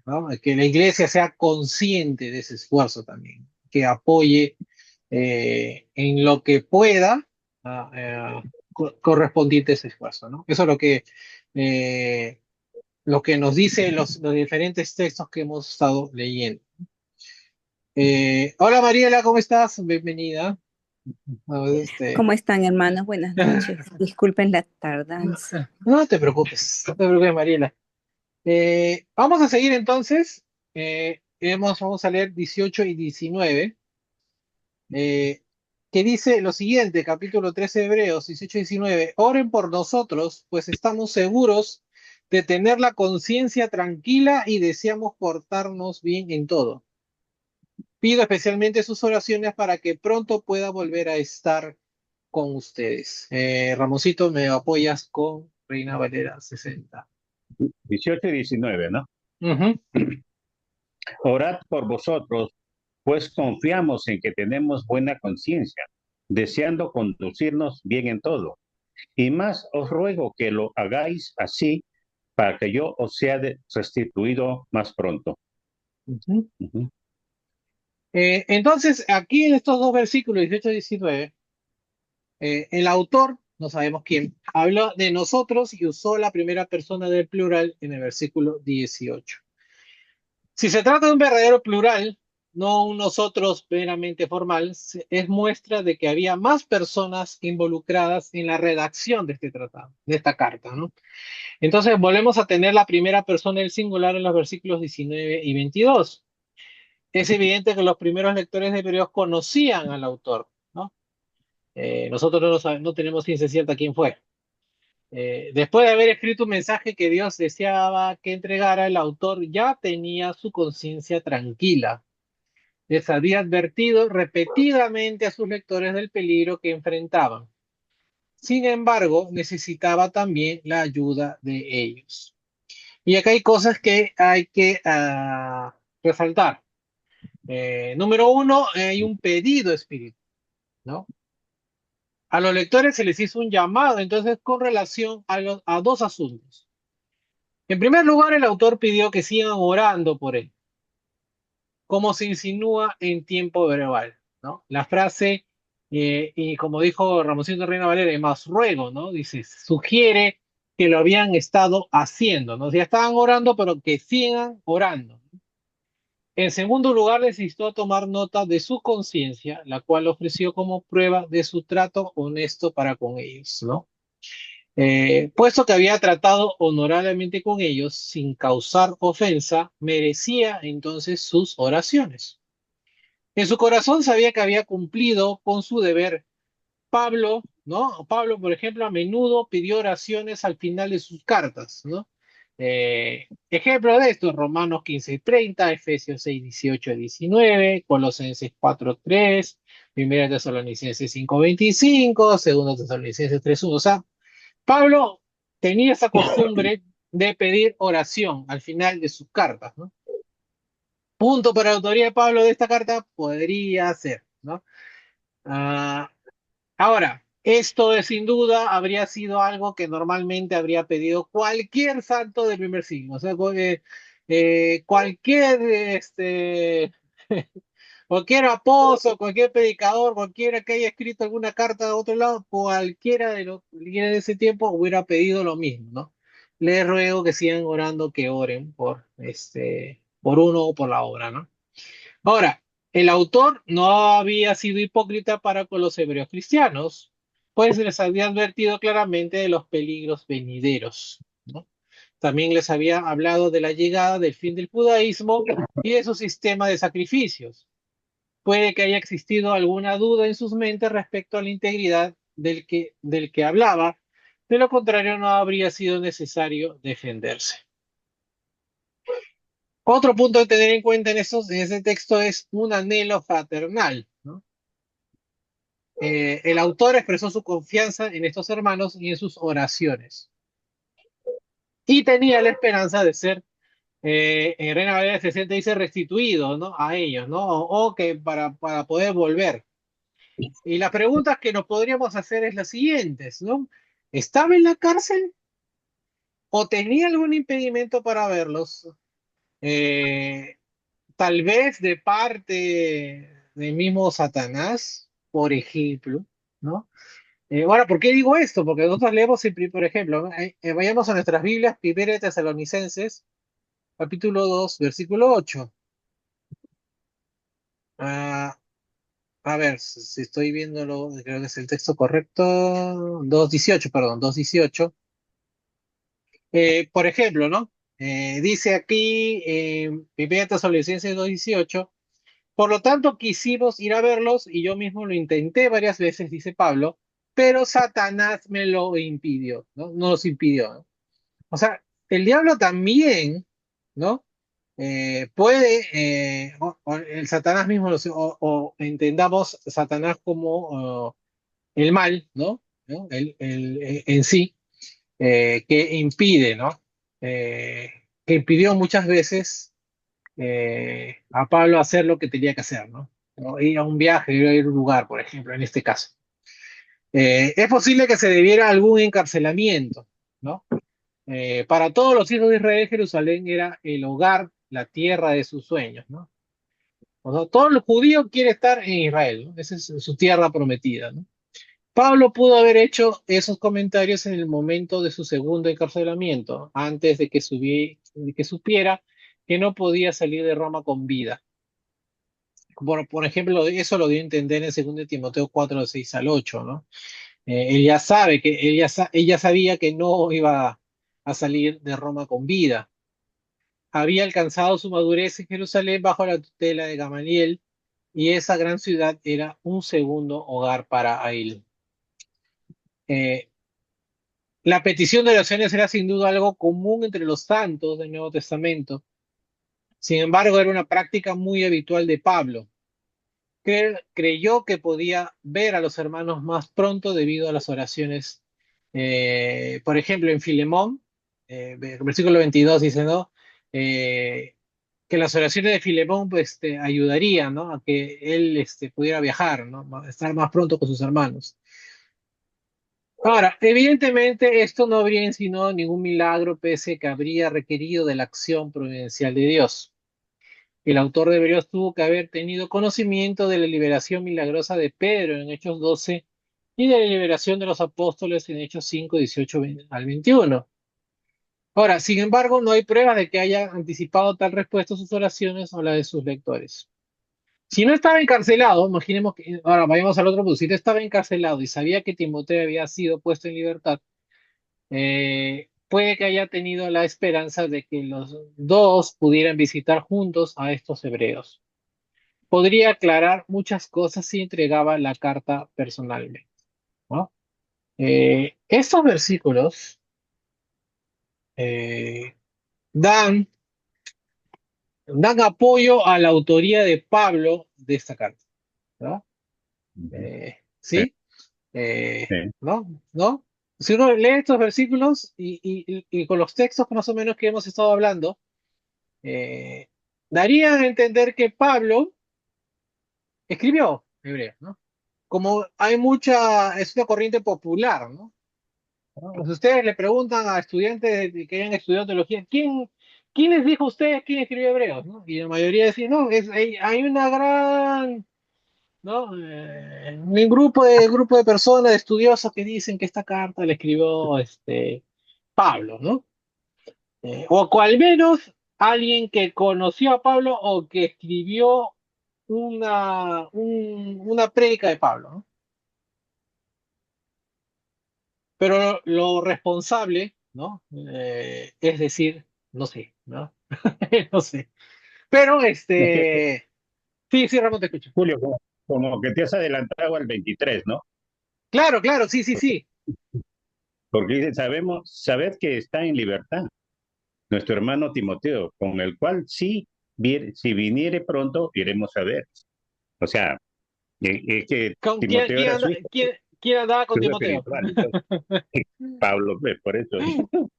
¿no? Que la iglesia sea consciente de ese esfuerzo también, que apoye en lo que pueda correspondiente a ese esfuerzo, ¿no? Eso es lo que nos dice los diferentes textos que hemos estado leyendo. Hola Mariela, ¿cómo estás? Bienvenida. A ver, ¿Cómo están, hermanos? Buenas noches. Disculpen la tardanza. No te preocupes, no te preocupes, Mariela. Vamos a seguir entonces. Vamos a leer 18 y 19, eh, que dice lo siguiente, capítulo 13 de Hebreos, 18 y 19. Oren por nosotros, pues estamos seguros de tener la conciencia tranquila y deseamos portarnos bien en todo. Pido especialmente sus oraciones para que pronto pueda volver a estar con ustedes. Ramoncito, me apoyas con Reina Valera 60. 18 y 19, ¿no? Ujú. Orad por vosotros, pues confiamos en que tenemos buena conciencia, deseando conducirnos bien en todo. Y más os ruego que lo hagáis así para que yo os sea restituido más pronto. Ujú. Ujú. Entonces, aquí en estos dos versículos, 18 y 19, el autor, no sabemos quién, habló de nosotros y usó la primera persona del plural en el versículo 18. Si se trata de un verdadero plural, no un nosotros meramente formal, es muestra de que había más personas involucradas en la redacción de este tratado, de esta carta, ¿no? Entonces volvemos a tener la primera persona del singular en los versículos 19 y 22. Es evidente que los primeros lectores de Hebreos conocían al autor, ¿no? Nosotros no tenemos ciencia cierta quién fue. Después de haber escrito un mensaje que Dios deseaba que entregara, el autor ya tenía su conciencia tranquila. Les había advertido repetidamente a sus lectores del peligro que enfrentaban. Sin embargo, necesitaba también la ayuda de ellos. Y acá hay cosas que hay que resaltar. Número uno, hay un pedido espiritual, ¿no? A los lectores se les hizo un llamado, entonces, con relación a dos asuntos. En primer lugar, el autor pidió que sigan orando por él, como se insinúa en tiempo verbal, ¿no? La frase, y como dijo Ramoncito Reina Valera, más ruego, ¿no? Dice, sugiere que lo habían estado haciendo, ¿no? Ya estaban orando, pero que sigan orando. En segundo lugar, les instó a tomar nota de su conciencia, la cual ofreció como prueba de su trato honesto para con ellos, ¿no? Puesto que había tratado honorablemente con ellos sin causar ofensa, merecía entonces sus oraciones. En su corazón sabía que había cumplido con su deber. Pablo, ¿no? Pablo, por ejemplo, a menudo pidió oraciones al final de sus cartas, ¿no? Ejemplo de esto, Romanos 15:30, Efesios 6:18-19, Colosenses 4:3, Primera Tesalonicenses 5:25, Segunda Tesalonicenses 3:1. O sea, Pablo tenía esa costumbre de pedir oración al final de sus cartas, ¿no? Punto para la autoría de Pablo de esta carta podría ser, ¿no? Ah, ahora, esto de sin duda habría sido algo que normalmente habría pedido cualquier santo del primer siglo. O sea, cualquier, cualquier apóstol, cualquier predicador, cualquiera que haya escrito alguna carta a otro lado, cualquiera de ese tiempo hubiera pedido lo mismo, ¿no? Les ruego que sigan orando, que oren por uno o por la obra, ¿no? Ahora, el autor no había sido hipócrita para con los hebreos cristianos, pues les había advertido claramente de los peligros venideros, ¿no? También les había hablado de la llegada del fin del judaísmo y de su sistema de sacrificios. Puede que haya existido alguna duda en sus mentes respecto a la integridad del que hablaba, de lo contrario no habría sido necesario defenderse. Otro punto a tener en cuenta en ese texto es un anhelo fraternal, ¿no? El autor expresó su confianza en estos hermanos y en sus oraciones. Y tenía la esperanza de ser, en Reina Valera 60 dice, restituido, ¿no? A ellos, ¿no? O que para poder volver. Y las preguntas que nos podríamos hacer es las siguientes, ¿no? ¿Estaba en la cárcel o tenía algún impedimento para verlos? Eh, Tal vez de parte del mismo Satanás, por ejemplo, ¿no? Bueno, ¿por qué digo esto? Porque nosotros leemos, por ejemplo, ¿no? Vayamos a nuestras Biblias, 1 Tesalonicenses, capítulo 2, versículo 8. Ah, a ver, si estoy viéndolo, creo que es el texto correcto, 2:18, perdón, 2:18. Por ejemplo, ¿no? Dice aquí, 1 Tesalonicenses 2:18. Por lo tanto, quisimos ir a verlos y yo mismo lo intenté varias veces, dice Pablo, pero Satanás me lo impidió, ¿no? Nos impidió, ¿no? O sea, el diablo también, ¿no? Puede, o el Satanás mismo, o entendamos Satanás como el mal, ¿no? ¿No? En sí, que impide, ¿no? Que impidió muchas veces a Pablo hacer lo que tenía que hacer, ¿no? ¿No? Ir a un viaje, ir a un lugar, por ejemplo, en este caso. Es posible que se debiera a algún encarcelamiento, ¿no? Para todos los hijos de Israel, Jerusalén era el hogar, la tierra de sus sueños, ¿no? O sea, todo el judío quiere estar en Israel, ¿no? Esa es su tierra prometida, ¿no? Pablo pudo haber hecho esos comentarios en el momento de su segundo encarcelamiento, antes de que supiera que no podía salir de Roma con vida. Por ejemplo, eso lo dio a entender en 2 Timoteo 4:6-8, ¿no? Él ya sabe ella sabía que no iba a salir de Roma con vida. Había alcanzado su madurez en Jerusalén bajo la tutela de Gamaliel y esa gran ciudad era un segundo hogar para él. Eh, la petición de oraciones era sin duda algo común entre los santos del Nuevo Testamento. Sin embargo, era una práctica muy habitual de Pablo. Creyó que podía ver a los hermanos más pronto debido a las oraciones. Por ejemplo, en Filemón, versículo 22 dice, ¿no? Que las oraciones de Filemón pues, ayudarían, ¿no? A que él pudiera viajar, ¿no? Estar más pronto con sus hermanos. Ahora, evidentemente esto no habría insinuado ningún milagro pese a que habría requerido de la acción providencial de Dios. El autor de Hebreos tuvo que haber tenido conocimiento de la liberación milagrosa de Pedro en Hechos 12 y de la liberación de los apóstoles en Hechos 5, 18 al 21. Ahora, sin embargo, no hay pruebas de que haya anticipado tal respuesta a sus oraciones o la de sus lectores. Si no estaba encarcelado, imaginemos que, ahora vayamos al otro punto, si no estaba encarcelado y sabía que Timoteo había sido puesto en libertad, puede que haya tenido la esperanza de que los dos pudieran visitar juntos a estos hebreos. Podría aclarar muchas cosas si entregaba la carta personalmente, ¿no? Estos versículos, dan, dan apoyo a la autoría de Pablo de esta carta, ¿no? Sí, ¿Sí? Eh, sí. ¿No? ¿No? Si uno lee estos versículos y con los textos que más o menos que hemos estado hablando, eh, daría a entender que Pablo escribió Hebreos, ¿no? Como hay mucha, es una corriente popular, ¿no? ¿No? Si ustedes le preguntan a estudiantes que hayan estudiado teología, ¿quién les dijo a ustedes quién escribió Hebreos? ¿No? Y la mayoría decía, no, hay una gran, ¿no? Un grupo de personas, de estudiosos que dicen que esta carta la escribió Pablo, ¿no? O al menos alguien que conoció a Pablo o que escribió una prédica de Pablo, ¿no? Pero lo responsable, ¿no? Es decir, no sé, ¿no? No sé. Pero sí, sí, Ramón, te escucho. Julio, como que te has adelantado al 23, ¿no? Claro, claro, sí, sí, sí. Porque dice, sabed que está en libertad nuestro hermano Timoteo, con el cual sí, si viniere pronto, iremos a ver. O sea, es que ¿Con Timoteo era su hijo, quién andaba con su hijo Timoteo? espiritual. Entonces, Pablo, pues, por eso.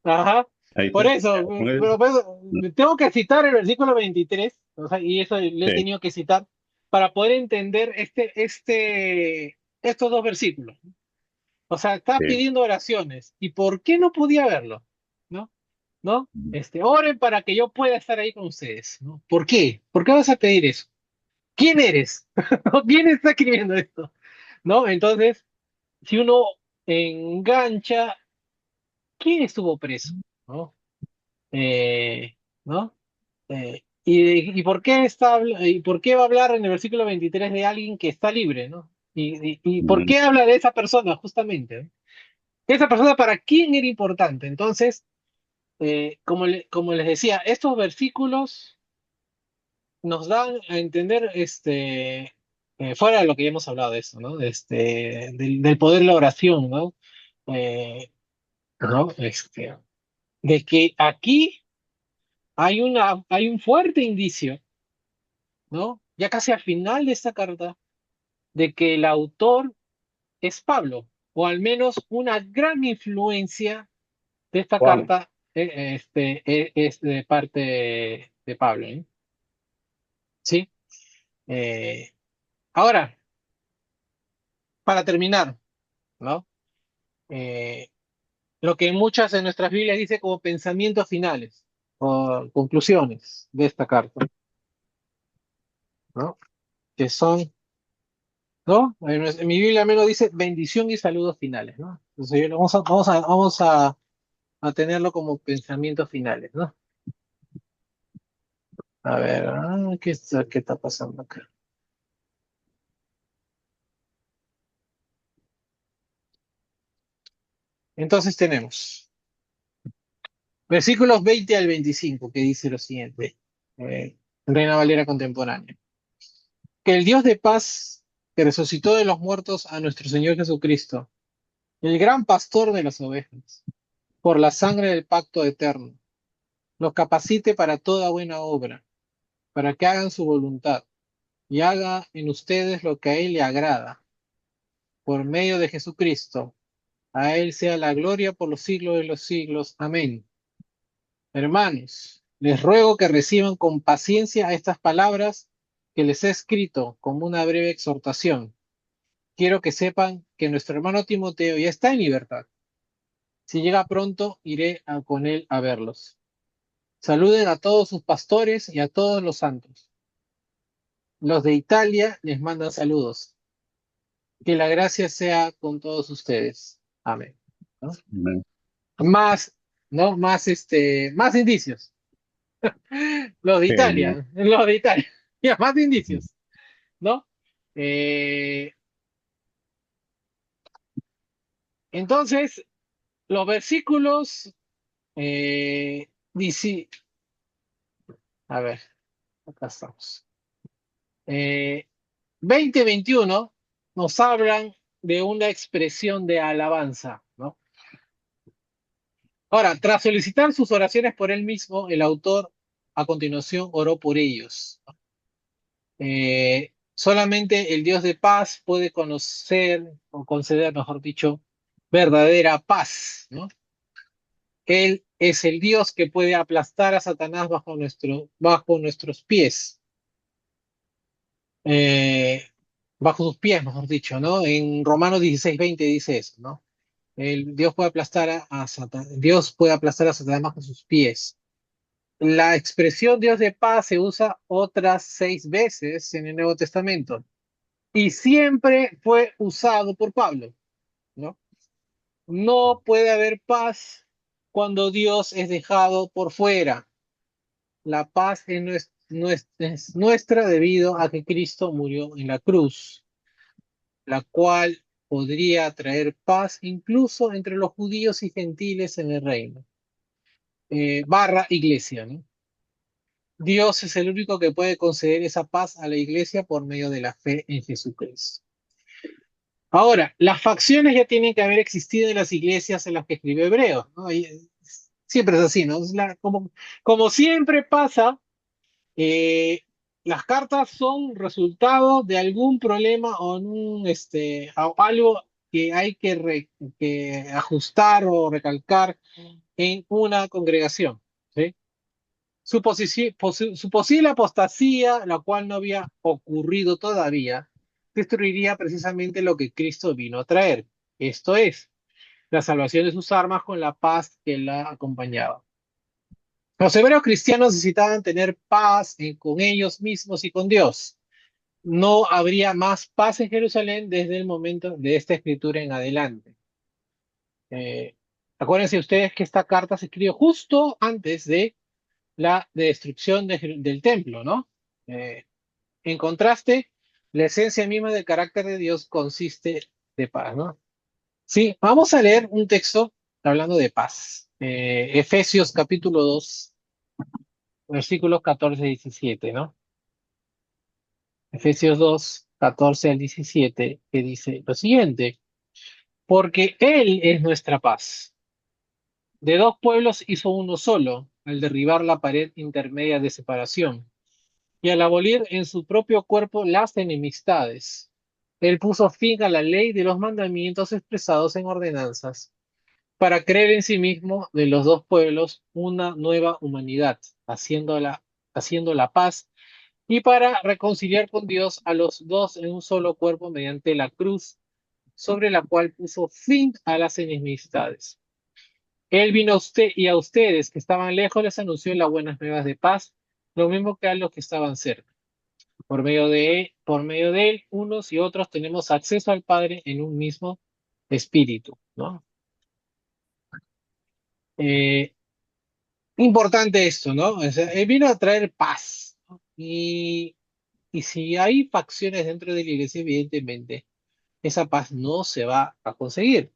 Ajá. Ahí está. Por eso, Con él, pero pues, tengo que citar el versículo 23, o sea, y eso le he sí, tenido que citar para poder entender estos dos versículos. O sea, está sí. pidiendo oraciones. ¿Y por qué no podía verlo? ¿No? ¿No? Oren para que yo pueda estar ahí con ustedes, ¿no? ¿Por qué? ¿Por qué vas a pedir eso? ¿Quién eres? ¿Quién está escribiendo esto? ¿No? Entonces, si uno engancha, ¿quién estuvo preso? ¿No? ¿No? ¿Y por qué y por qué va a hablar en el versículo 23 de alguien que está libre, ¿no? ¿Y por Mm, qué habla de esa persona justamente? ¿No? Esa persona para quién era importante. Entonces, como les decía, estos versículos nos dan a entender, fuera de lo que ya hemos hablado de eso, ¿no? Del poder de la oración, ¿no? Eh, ¿No? De que aquí hay un fuerte indicio, ¿no? Ya casi al final de esta carta, de que el autor es Pablo, o al menos una gran influencia de esta Juan, carta es de parte de Pablo, ¿eh? ¿Sí? Eh, Ahora, para terminar, ¿no? Eh, lo que en muchas de nuestras Biblias dice como pensamientos finales o conclusiones de esta carta, ¿no? Que son, ¿no? En mi Biblia al menos dice bendición y saludos finales, ¿no? Entonces vamos a tenerlo como pensamientos finales, ¿no? A ver, qué está pasando acá? Entonces tenemos versículos 20 al 25 que dice lo siguiente, Reina Valera contemporánea. Que el Dios de paz, que resucitó de los muertos a nuestro Señor Jesucristo, el gran pastor de las ovejas, por la sangre del pacto eterno, los capacite para toda buena obra, para que hagan su voluntad y haga en ustedes lo que a Él le agrada, por medio de Jesucristo. A Él sea la gloria por los siglos de los siglos. Amén. Hermanos, les ruego que reciban con paciencia estas palabras que les he escrito como una breve exhortación. Quiero que sepan que nuestro hermano Timoteo ya está en libertad. Si llega pronto, iré con él a verlos. Saluden a todos sus pastores y a todos los santos. Los de Italia les mandan saludos. Que la gracia sea con todos ustedes. Amén. ¿No? mm, Más, ¿no? Más indicios. Los de genial. Italia, los de Italia. Ya, más indicios, ¿no? Eh, entonces, los versículos, dice, a ver, acá estamos. 20-21 nos hablan de una expresión de alabanza, ¿no? Ahora, tras solicitar sus oraciones por él mismo, el autor a continuación oró por ellos. Solamente el Dios de paz puede conocer o conceder, mejor dicho, verdadera paz, ¿no? Él es el Dios que puede aplastar a Satanás bajo nuestros pies, eh, bajo sus pies, mejor dicho, ¿no? En Romanos 16:20 dice eso, ¿no? Dios puede aplastar a Satanás, Dios puede aplastar a Satanás bajo sus pies. La expresión Dios de paz se usa otras 6 veces en el Nuevo Testamento y siempre fue usado por Pablo, ¿no? No puede haber paz cuando Dios es dejado por fuera. La paz es nuestra debido a que Cristo murió en la cruz, la cual podría traer paz incluso entre los judíos y gentiles en el reino. Barra iglesia, ¿no? Dios es el único que puede conceder esa paz a la iglesia por medio de la fe en Jesucristo. Ahora, las facciones ya tienen que haber existido en las iglesias en las que escribió Hebreos, ¿no? Siempre es así, ¿no? Como siempre pasa, eh, las cartas son resultado de algún problema o algo que hay que ajustar o recalcar en una congregación, ¿sí? Su posible apostasía, la cual no había ocurrido todavía, destruiría precisamente lo que Cristo vino a traer. Esto es, la salvación de sus armas con la paz que la acompañaba. Los hebreos cristianos necesitaban tener paz con ellos mismos y con Dios. No habría más paz en Jerusalén desde el momento de esta escritura en adelante. Eh, Acuérdense ustedes que esta carta se escribió justo antes de la destrucción del templo, ¿no? Eh, en contraste, la esencia misma del carácter de Dios consiste de paz, ¿no? Sí, vamos a leer un texto hablando de paz. Efesios capítulo 2, versículos 14 y 17, ¿no? Efesios 2, 14 al 17, que dice lo siguiente: porque Él es nuestra paz. De dos pueblos hizo uno solo, al derribar la pared intermedia de separación y al abolir en su propio cuerpo las enemistades. Él puso fin a la ley de los mandamientos expresados en ordenanzas, para crear en sí mismo de los dos pueblos una nueva humanidad, haciendo la paz, y para reconciliar con Dios a los dos en un solo cuerpo mediante la cruz, sobre la cual puso fin a las enemistades. Él vino a usted y a ustedes que estaban lejos les anunció las buenas nuevas de paz, lo mismo que a los que estaban cerca. Por medio de él, unos y otros tenemos acceso al Padre en un mismo espíritu, ¿no? Eh, Importante esto, ¿no? O sea, él vino a traer paz, ¿no? Y si hay facciones dentro de la iglesia, evidentemente, esa paz no se va a conseguir.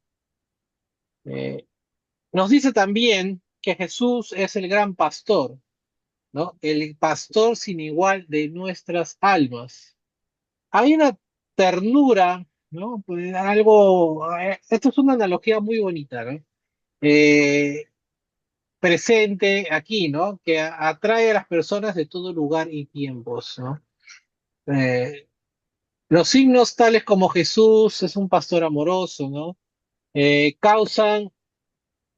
Eh, Nos dice también que Jesús es el gran pastor, ¿no? El pastor sin igual de nuestras almas. Hay una ternura, ¿no? Pues esto es una analogía muy bonita, ¿no? Eh, Presente aquí, ¿no? Que atrae a las personas de todo lugar y tiempos, ¿no? Eh, los signos tales como Jesús es un pastor amoroso, ¿no? Causan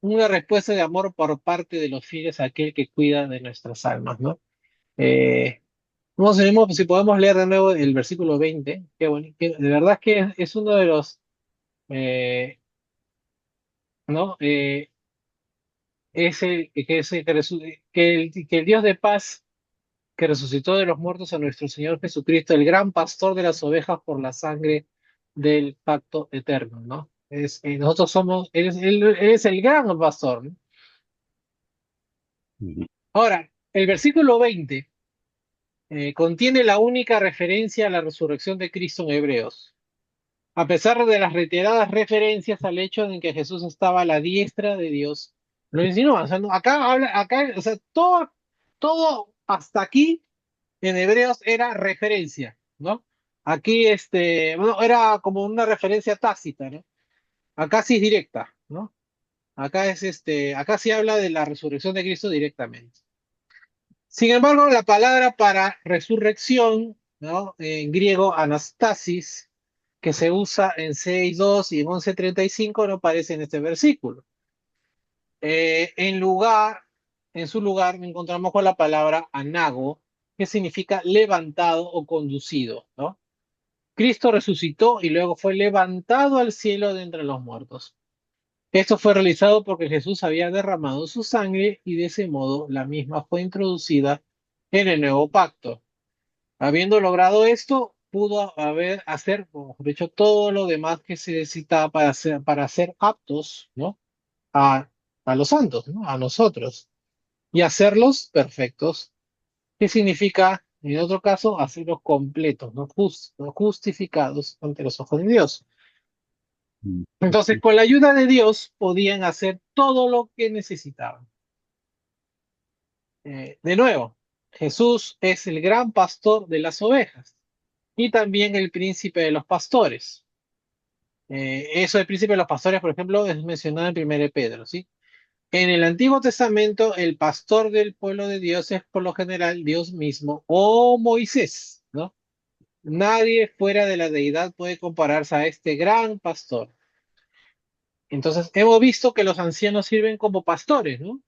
una respuesta de amor por parte de los fieles a aquel que cuida de nuestras almas, ¿no? Eh, si podemos leer de nuevo el versículo 20, qué bonito, de verdad que es uno de los, eh, ¿no? Que el Dios de paz que resucitó de los muertos a nuestro Señor Jesucristo, el gran pastor de las ovejas por la sangre del pacto eterno, ¿no? Nosotros somos, él es el gran pastor, ¿no? Ujú. Ahora, el versículo 20 contiene la única referencia a la resurrección de Cristo en Hebreos. A pesar de las reiteradas referencias al hecho de que Jesús estaba a la diestra de Dios, lo insinúa. O sea, o sea, todo hasta aquí en Hebreos era referencia, ¿no? Aquí, bueno, era como una referencia tácita, ¿no? Acá sí es directa, ¿no? Acá sí habla de la resurrección de Cristo directamente. Sin embargo, la palabra para resurrección, ¿no? En griego, anastasis, que se usa en 6.2 y en 11.35, no aparece en este versículo. Eh, en lugar, en su lugar, encontramos con la palabra anago, que significa levantado o conducido, ¿no? Cristo resucitó y luego fue levantado al cielo de entre los muertos. Esto fue realizado porque Jesús había derramado su sangre y de ese modo la misma fue introducida en el nuevo pacto. Habiendo logrado esto, pudo hacer, o mejor dicho, todo lo demás que se necesitaba para ser aptos, ¿no? A, a los santos, ¿no? A nosotros. Y hacerlos perfectos. ¿Qué significa, en otro caso, hacerlos completos, ¿no? Justificados ante los ojos de Dios? Entonces, con la ayuda de Dios, podían hacer todo lo que necesitaban. De nuevo, Jesús es el gran pastor de las ovejas y también el príncipe de los pastores. Eso del príncipe de los pastores, por ejemplo, es mencionado en 1 Pedro, ¿sí? En el Antiguo Testamento, el pastor del pueblo de Dios es por lo general Dios mismo o Moisés, ¿no? Nadie fuera de la deidad puede compararse a este gran pastor. Entonces, hemos visto que los ancianos sirven como pastores, ¿no?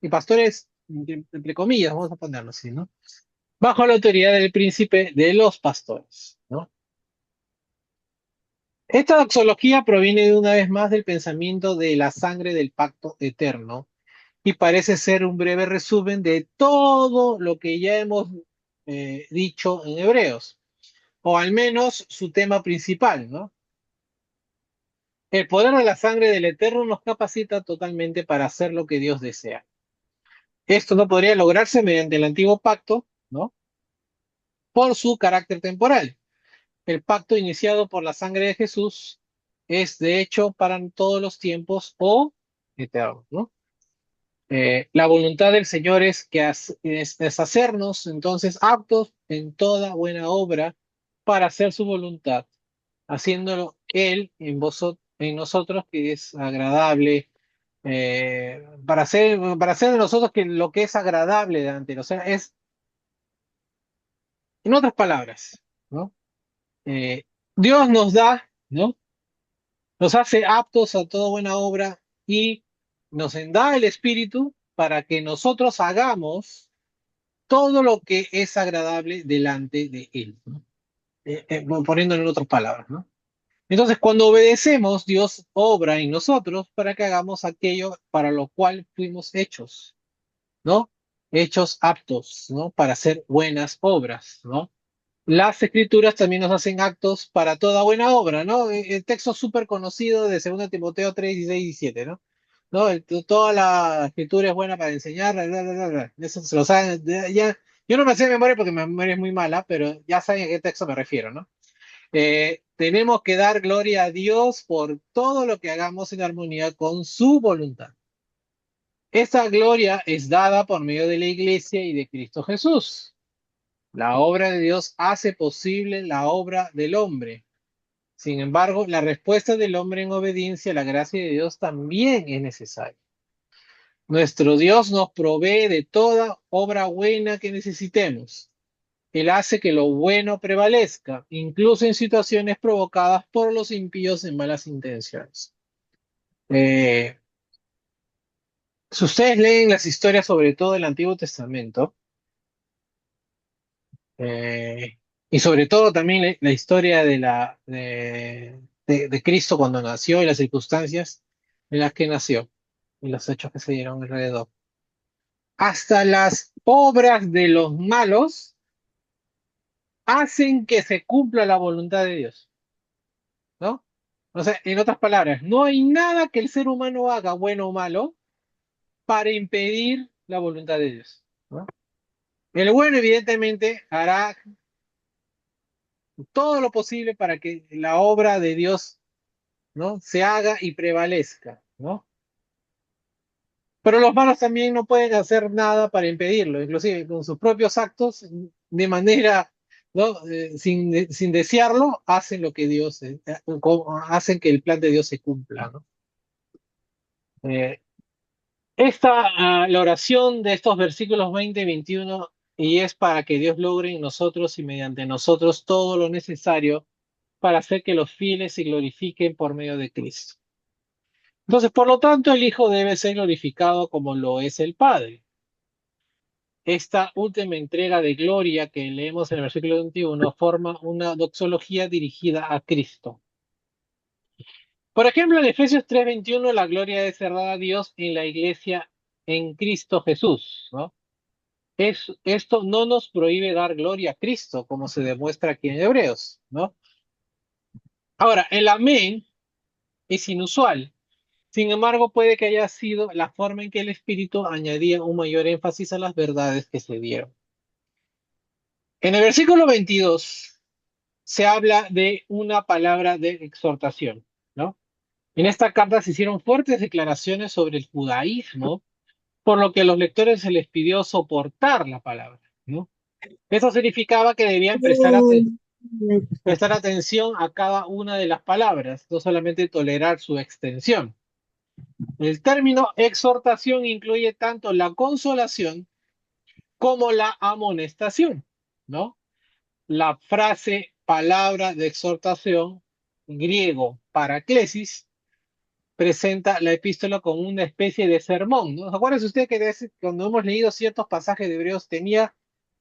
Y pastores, entre comillas, vamos a ponerlo así, ¿no? Bajo la autoridad del príncipe de los pastores, ¿no? Esta doxología proviene de una vez más del pensamiento de la sangre del pacto eterno y parece ser un breve resumen de todo lo que ya hemos dicho en Hebreos, o al menos su tema principal, ¿no? El poder de la sangre del Eterno nos capacita totalmente para hacer lo que Dios desea. Esto no podría lograrse mediante el antiguo pacto, ¿no? Por su carácter temporal. El pacto iniciado por la sangre de Jesús es de hecho para todos los tiempos o eterno, ¿no? La voluntad del Señor es es hacernos entonces aptos en toda buena obra para hacer su voluntad, haciéndolo Él en nosotros que es agradable, para hacer de nosotros que lo que es agradable delante de Él. O sea, es, en otras palabras, ¿no? Eh, Dios nos da, ¿no? Nos hace aptos a toda buena obra y nos da el Espíritu para que nosotros hagamos todo lo que es agradable delante de Él, ¿no? Poniéndolo en otras palabras, ¿no? Entonces, cuando obedecemos, Dios obra en nosotros para que hagamos aquello para lo cual fuimos hechos, ¿no? Hechos aptos, ¿no? Para hacer buenas obras, ¿no? Las escrituras también nos hacen actos para toda buena obra, ¿no? El texto súper conocido de 2 Timoteo 3, 16 y 17, ¿no? ¿No? Toda la escritura es buena para enseñar, bla, bla, bla, bla. Eso se lo saben, ya, yo no me sé de memoria porque mi memoria es muy mala, pero ya saben a qué texto me refiero, ¿no? Tenemos que dar gloria a Dios por todo lo que hagamos en armonía con su voluntad. Esta gloria es dada por medio de la iglesia y de Cristo Jesús. La obra de Dios hace posible la obra del hombre. Sin embargo, la respuesta del hombre en obediencia a la gracia de Dios también es necesaria. Nuestro Dios nos provee de toda obra buena que necesitemos. Él hace que lo bueno prevalezca, incluso en situaciones provocadas por los impíos en malas intenciones. Eh, si ustedes leen las historias, sobre todo del Antiguo Testamento, eh, y sobre todo también la historia de Cristo cuando nació y las circunstancias en las que nació y los hechos que se dieron alrededor. Hasta las obras de los malos hacen que se cumpla la voluntad de Dios, ¿no? O sea, en otras palabras, no hay nada que el ser humano haga, bueno o malo, para impedir la voluntad de Dios, ¿no? El bueno, evidentemente, hará todo lo posible para que la obra de Dios, ¿no? Se haga y prevalezca, ¿no? Pero los malos también no pueden hacer nada para impedirlo, inclusive con sus propios actos, de manera, ¿no? Sin desearlo, hacen lo que Dios, hacen que el plan de Dios se cumpla, ¿no? Eh, la oración de estos versículos 20 y 21, y es para que Dios logre en nosotros y mediante nosotros todo lo necesario para hacer que los fieles se glorifiquen por medio de Cristo. Entonces, por lo tanto, el Hijo debe ser glorificado como lo es el Padre. Esta última entrega de gloria que leemos en el versículo 21 forma una doxología dirigida a Cristo. Por ejemplo, en Efesios 3:21, la gloria es dada a Dios en la iglesia en Cristo Jesús, ¿no? Esto no nos prohíbe dar gloria a Cristo, como se demuestra aquí en Hebreos, ¿no? Ahora, el amén es inusual. Sin embargo, puede que haya sido la forma en que el Espíritu añadía un mayor énfasis a las verdades que se dieron. En el versículo 22 se habla de una palabra de exhortación, ¿no? En esta carta se hicieron fuertes declaraciones sobre el judaísmo, por lo que a los lectores se les pidió soportar la palabra, ¿no? Eso significaba que debían prestar atención a cada una de las palabras, no solamente tolerar su extensión. El término exhortación incluye tanto la consolación como la amonestación, ¿no? La frase palabra de exhortación, griego paraclesis, presenta la epístola como una especie de sermón, ¿no? Acuérdense usted que cuando hemos leído ciertos pasajes de Hebreos tenía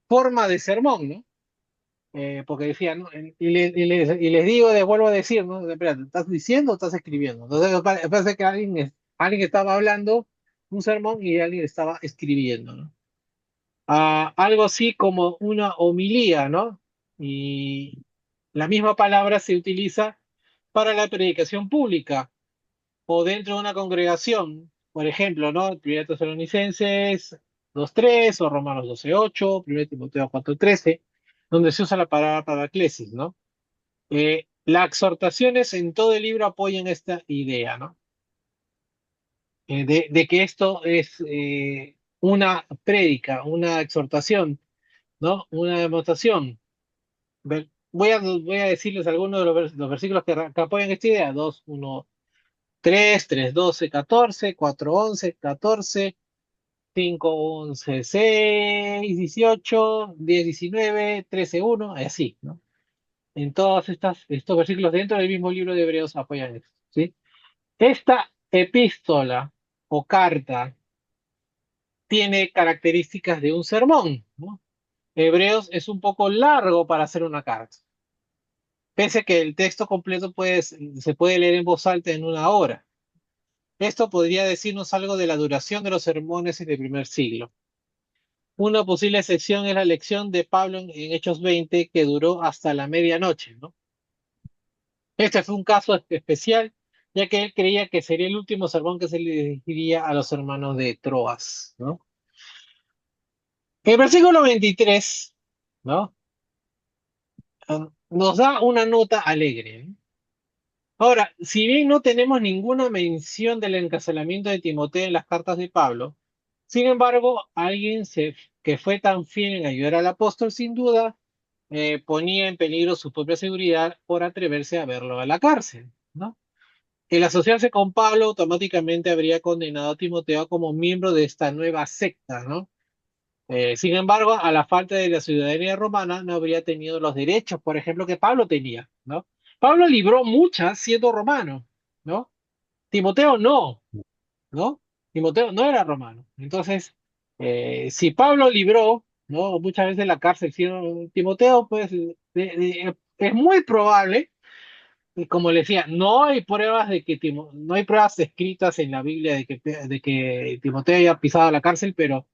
forma de sermón, ¿no? Porque decía, ¿no? Y les digo, les vuelvo a decir, ¿no? Espérate, ¿estás diciendo o estás escribiendo? Entonces parece que alguien estaba hablando un sermón y alguien estaba escribiendo, ¿no? Algo así como una homilía, ¿no? Y la misma palabra se utiliza para la predicación pública o dentro de una congregación, por ejemplo, ¿no? 1 Tesalonicenses 2:3 o Romanos 12:8, 1 Timoteo 4:13, donde se usa la palabra paraclesis, ¿no? Las exhortaciones en todo el libro apoyan esta idea, ¿no? De que esto es una prédica, una exhortación, ¿no? Una demostración. Voy a decirles algunos de los versículos que apoyan esta idea. 2:1, 3, 3:12, 14, 4:11, 14, 5:11, 6, 18, 10, 19, 13:1, así, ¿no? En todos estos versículos dentro del mismo libro de Hebreos apoyan esto, ¿sí? Esta epístola o carta tiene características de un sermón, ¿no? Hebreos es un poco largo para hacer una carta. Pese que el texto completo se puede leer en voz alta en una hora. Esto podría decirnos algo de la duración de los sermones en el primer siglo. Una posible excepción es la lección de Pablo en Hechos 20, que duró hasta la medianoche, ¿no? Este fue un caso especial, ya que él creía que sería el último sermón que se le dirigiría a los hermanos de Troas, ¿no? El versículo 23, ¿no? Nos da una nota alegre, ¿no? Ahora, si bien no tenemos ninguna mención del encarcelamiento de Timoteo en las cartas de Pablo, sin embargo, que fue tan fiel en ayudar al apóstol, sin duda, ponía en peligro su propia seguridad por atreverse a verlo a la cárcel, ¿no? El asociarse con Pablo automáticamente habría condenado a Timoteo como miembro de esta nueva secta, ¿no? Sin embargo, a la falta de la ciudadanía romana, no habría tenido los derechos, por ejemplo, que Pablo tenía, ¿no? Pablo libró muchas siendo romano, ¿no? Timoteo no, ¿no? Timoteo no era romano. Entonces, si Pablo libró, ¿no? Muchas veces la cárcel siendo Timoteo, pues es muy probable, y como le decía, no hay pruebas no hay pruebas escritas en la Biblia de que Timoteo haya pisado la cárcel, pero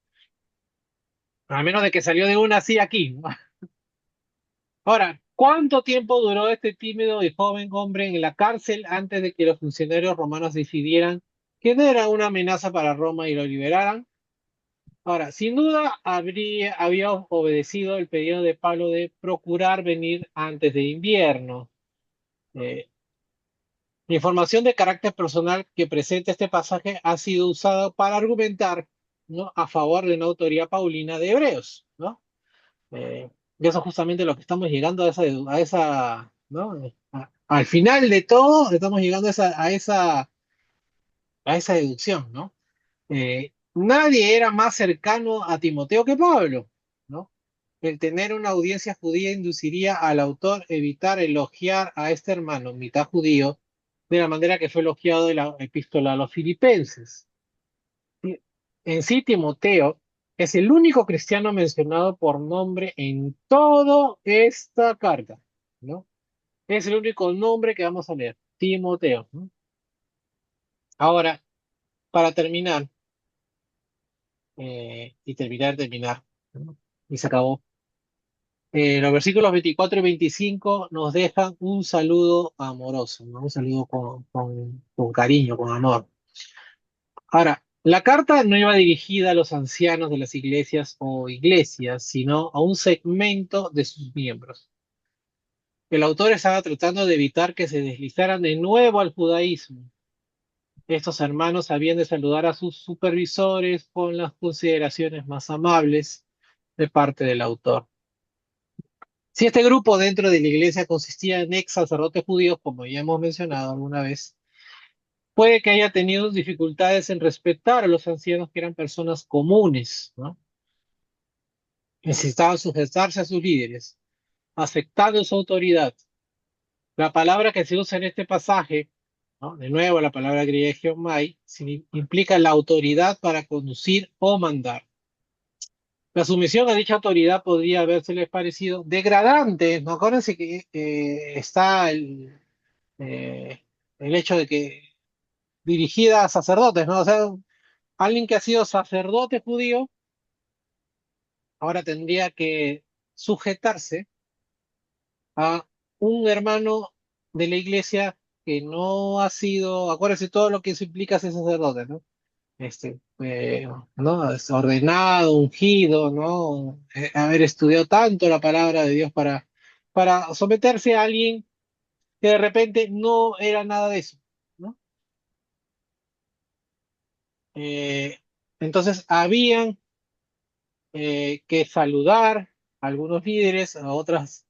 a menos de que salió de una así aquí, ¿no? Ahora, ¿cuánto tiempo duró este tímido y joven hombre en la cárcel antes de que los funcionarios romanos decidieran que no era una amenaza para Roma y lo liberaran? Ahora, sin duda había obedecido el pedido de Pablo de procurar venir antes de invierno. Eh, la información de carácter personal que presenta este pasaje ha sido usada para argumentar, ¿no?, a favor de una autoría paulina de Hebreos, ¿no? Y eso es justamente lo que estamos llegando ¿no? Al final de todo, estamos llegando a esa a esa deducción, ¿no? Nadie era más cercano a Timoteo que Pablo, ¿no? El tener una audiencia judía induciría al autor evitar elogiar a este hermano, mitad judío, de la manera que fue elogiado en la epístola a los filipenses. En sí, Timoteo es el único cristiano mencionado por nombre en toda esta carta, ¿no? Es el único nombre que vamos a leer, Timoteo, ¿no? Ahora, para terminar, terminar, ¿no? Y se acabó. Los versículos 24 y 25 nos dejan un saludo amoroso, ¿no? Un saludo con cariño, con amor. Ahora, la carta no iba dirigida a los ancianos de las iglesias o iglesias, sino a un segmento de sus miembros. El autor estaba tratando de evitar que se deslizaran de nuevo al judaísmo. Estos hermanos habían de saludar a sus supervisores con las consideraciones más amables de parte del autor. Si este grupo dentro de la iglesia consistía en ex sacerdotes judíos, como ya hemos mencionado alguna vez, puede que haya tenido dificultades en respetar a los ancianos que eran personas comunes, ¿no? Necesitaban sujetarse a sus líderes, aceptando su autoridad. La palabra que se usa en este pasaje, ¿no? De nuevo la palabra griega geomai, implica la autoridad para conducir o mandar. La sumisión a dicha autoridad podría habérseles parecido degradante, ¿no? Acuérdense que está eh, el hecho de que dirigida a sacerdotes, ¿no? O sea, alguien que ha sido sacerdote judío ahora tendría que sujetarse a un hermano de la iglesia que no ha sido, acuérdense todo lo que eso implica ser sacerdote, ¿no? ¿No? Es ordenado, ungido, ¿no? Haber estudiado tanto la palabra de Dios para someterse a alguien que de repente no era nada de eso, ¿no? Eh, entonces, habían que saludar a algunos líderes, a otras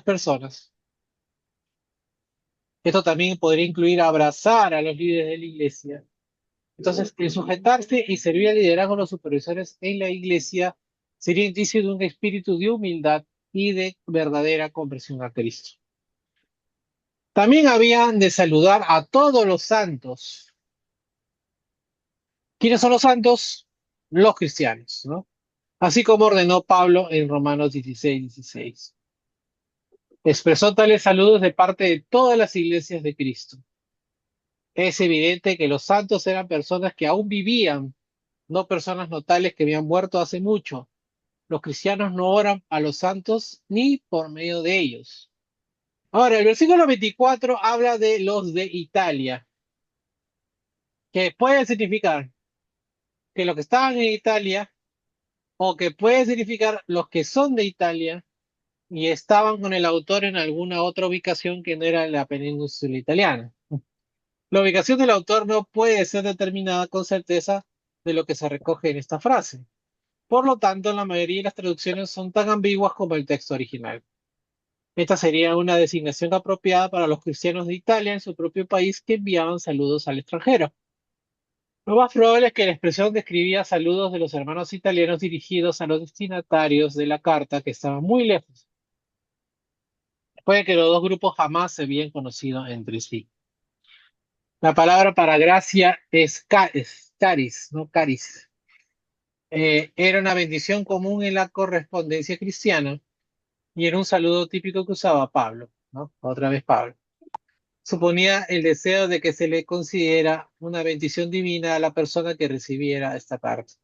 personas. Esto también podría incluir abrazar a los líderes de la iglesia. Entonces, el sujetarse y servir al liderazgo de los supervisores en la iglesia sería indicio de un espíritu de humildad y de verdadera conversión a Cristo. También habían de saludar a todos los santos. ¿Quiénes son los santos? Los cristianos, ¿no? Así como ordenó Pablo en Romanos 16:16. Expresó tales saludos de parte de todas las iglesias de Cristo. Es evidente que los santos eran personas que aún vivían, no personas notables que habían muerto hace mucho. Los cristianos no oran a los santos ni por medio de ellos. Ahora, el versículo 24 habla de los de Italia, que puede significar que los que estaban en Italia, o que puede significar los que son de Italia y estaban con el autor en alguna otra ubicación que no era la península italiana. La ubicación del autor no puede ser determinada con certeza de lo que se recoge en esta frase. Por lo tanto, la mayoría de las traducciones son tan ambiguas como el texto original. Esta sería una designación apropiada para los cristianos de Italia en su propio país que enviaban saludos al extranjero. Lo más probable es que la expresión describía saludos de los hermanos italianos dirigidos a los destinatarios de la carta que estaban muy lejos. Puede que los dos grupos jamás se habían conocido entre sí. La palabra para gracia es caris, no caris. Era una bendición común en la correspondencia cristiana y era un saludo típico que usaba Pablo, ¿no? Otra vez Pablo. Suponía el deseo de que se le considera una bendición divina a la persona que recibiera esta carta.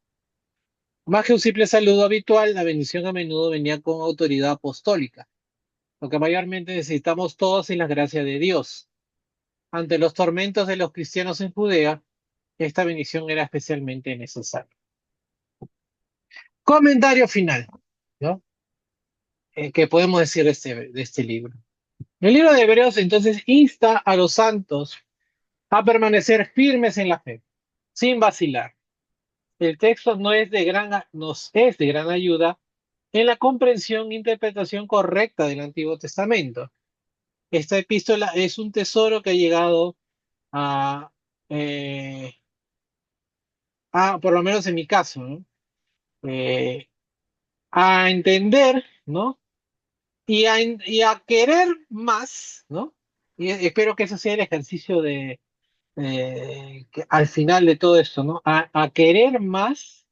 Más que un simple saludo habitual, la bendición a menudo venía con autoridad apostólica, lo que mayormente necesitamos todos en la gracia de Dios. Ante los tormentos de los cristianos en Judea, esta bendición era especialmente necesaria. Comentario final, ¿no? ¿Qué podemos decir de este libro? El libro de Hebreos entonces insta a los santos a permanecer firmes en la fe, sin vacilar. El texto nos es de gran ayuda en la comprensión e interpretación correcta del Antiguo Testamento. Esta epístola es un tesoro que ha llegado a eh, por lo menos en mi caso, ¿no? Eh, a entender, ¿no? Y a querer más, ¿no? Y espero que ese sea el ejercicio al final de todo esto, ¿no? A querer más,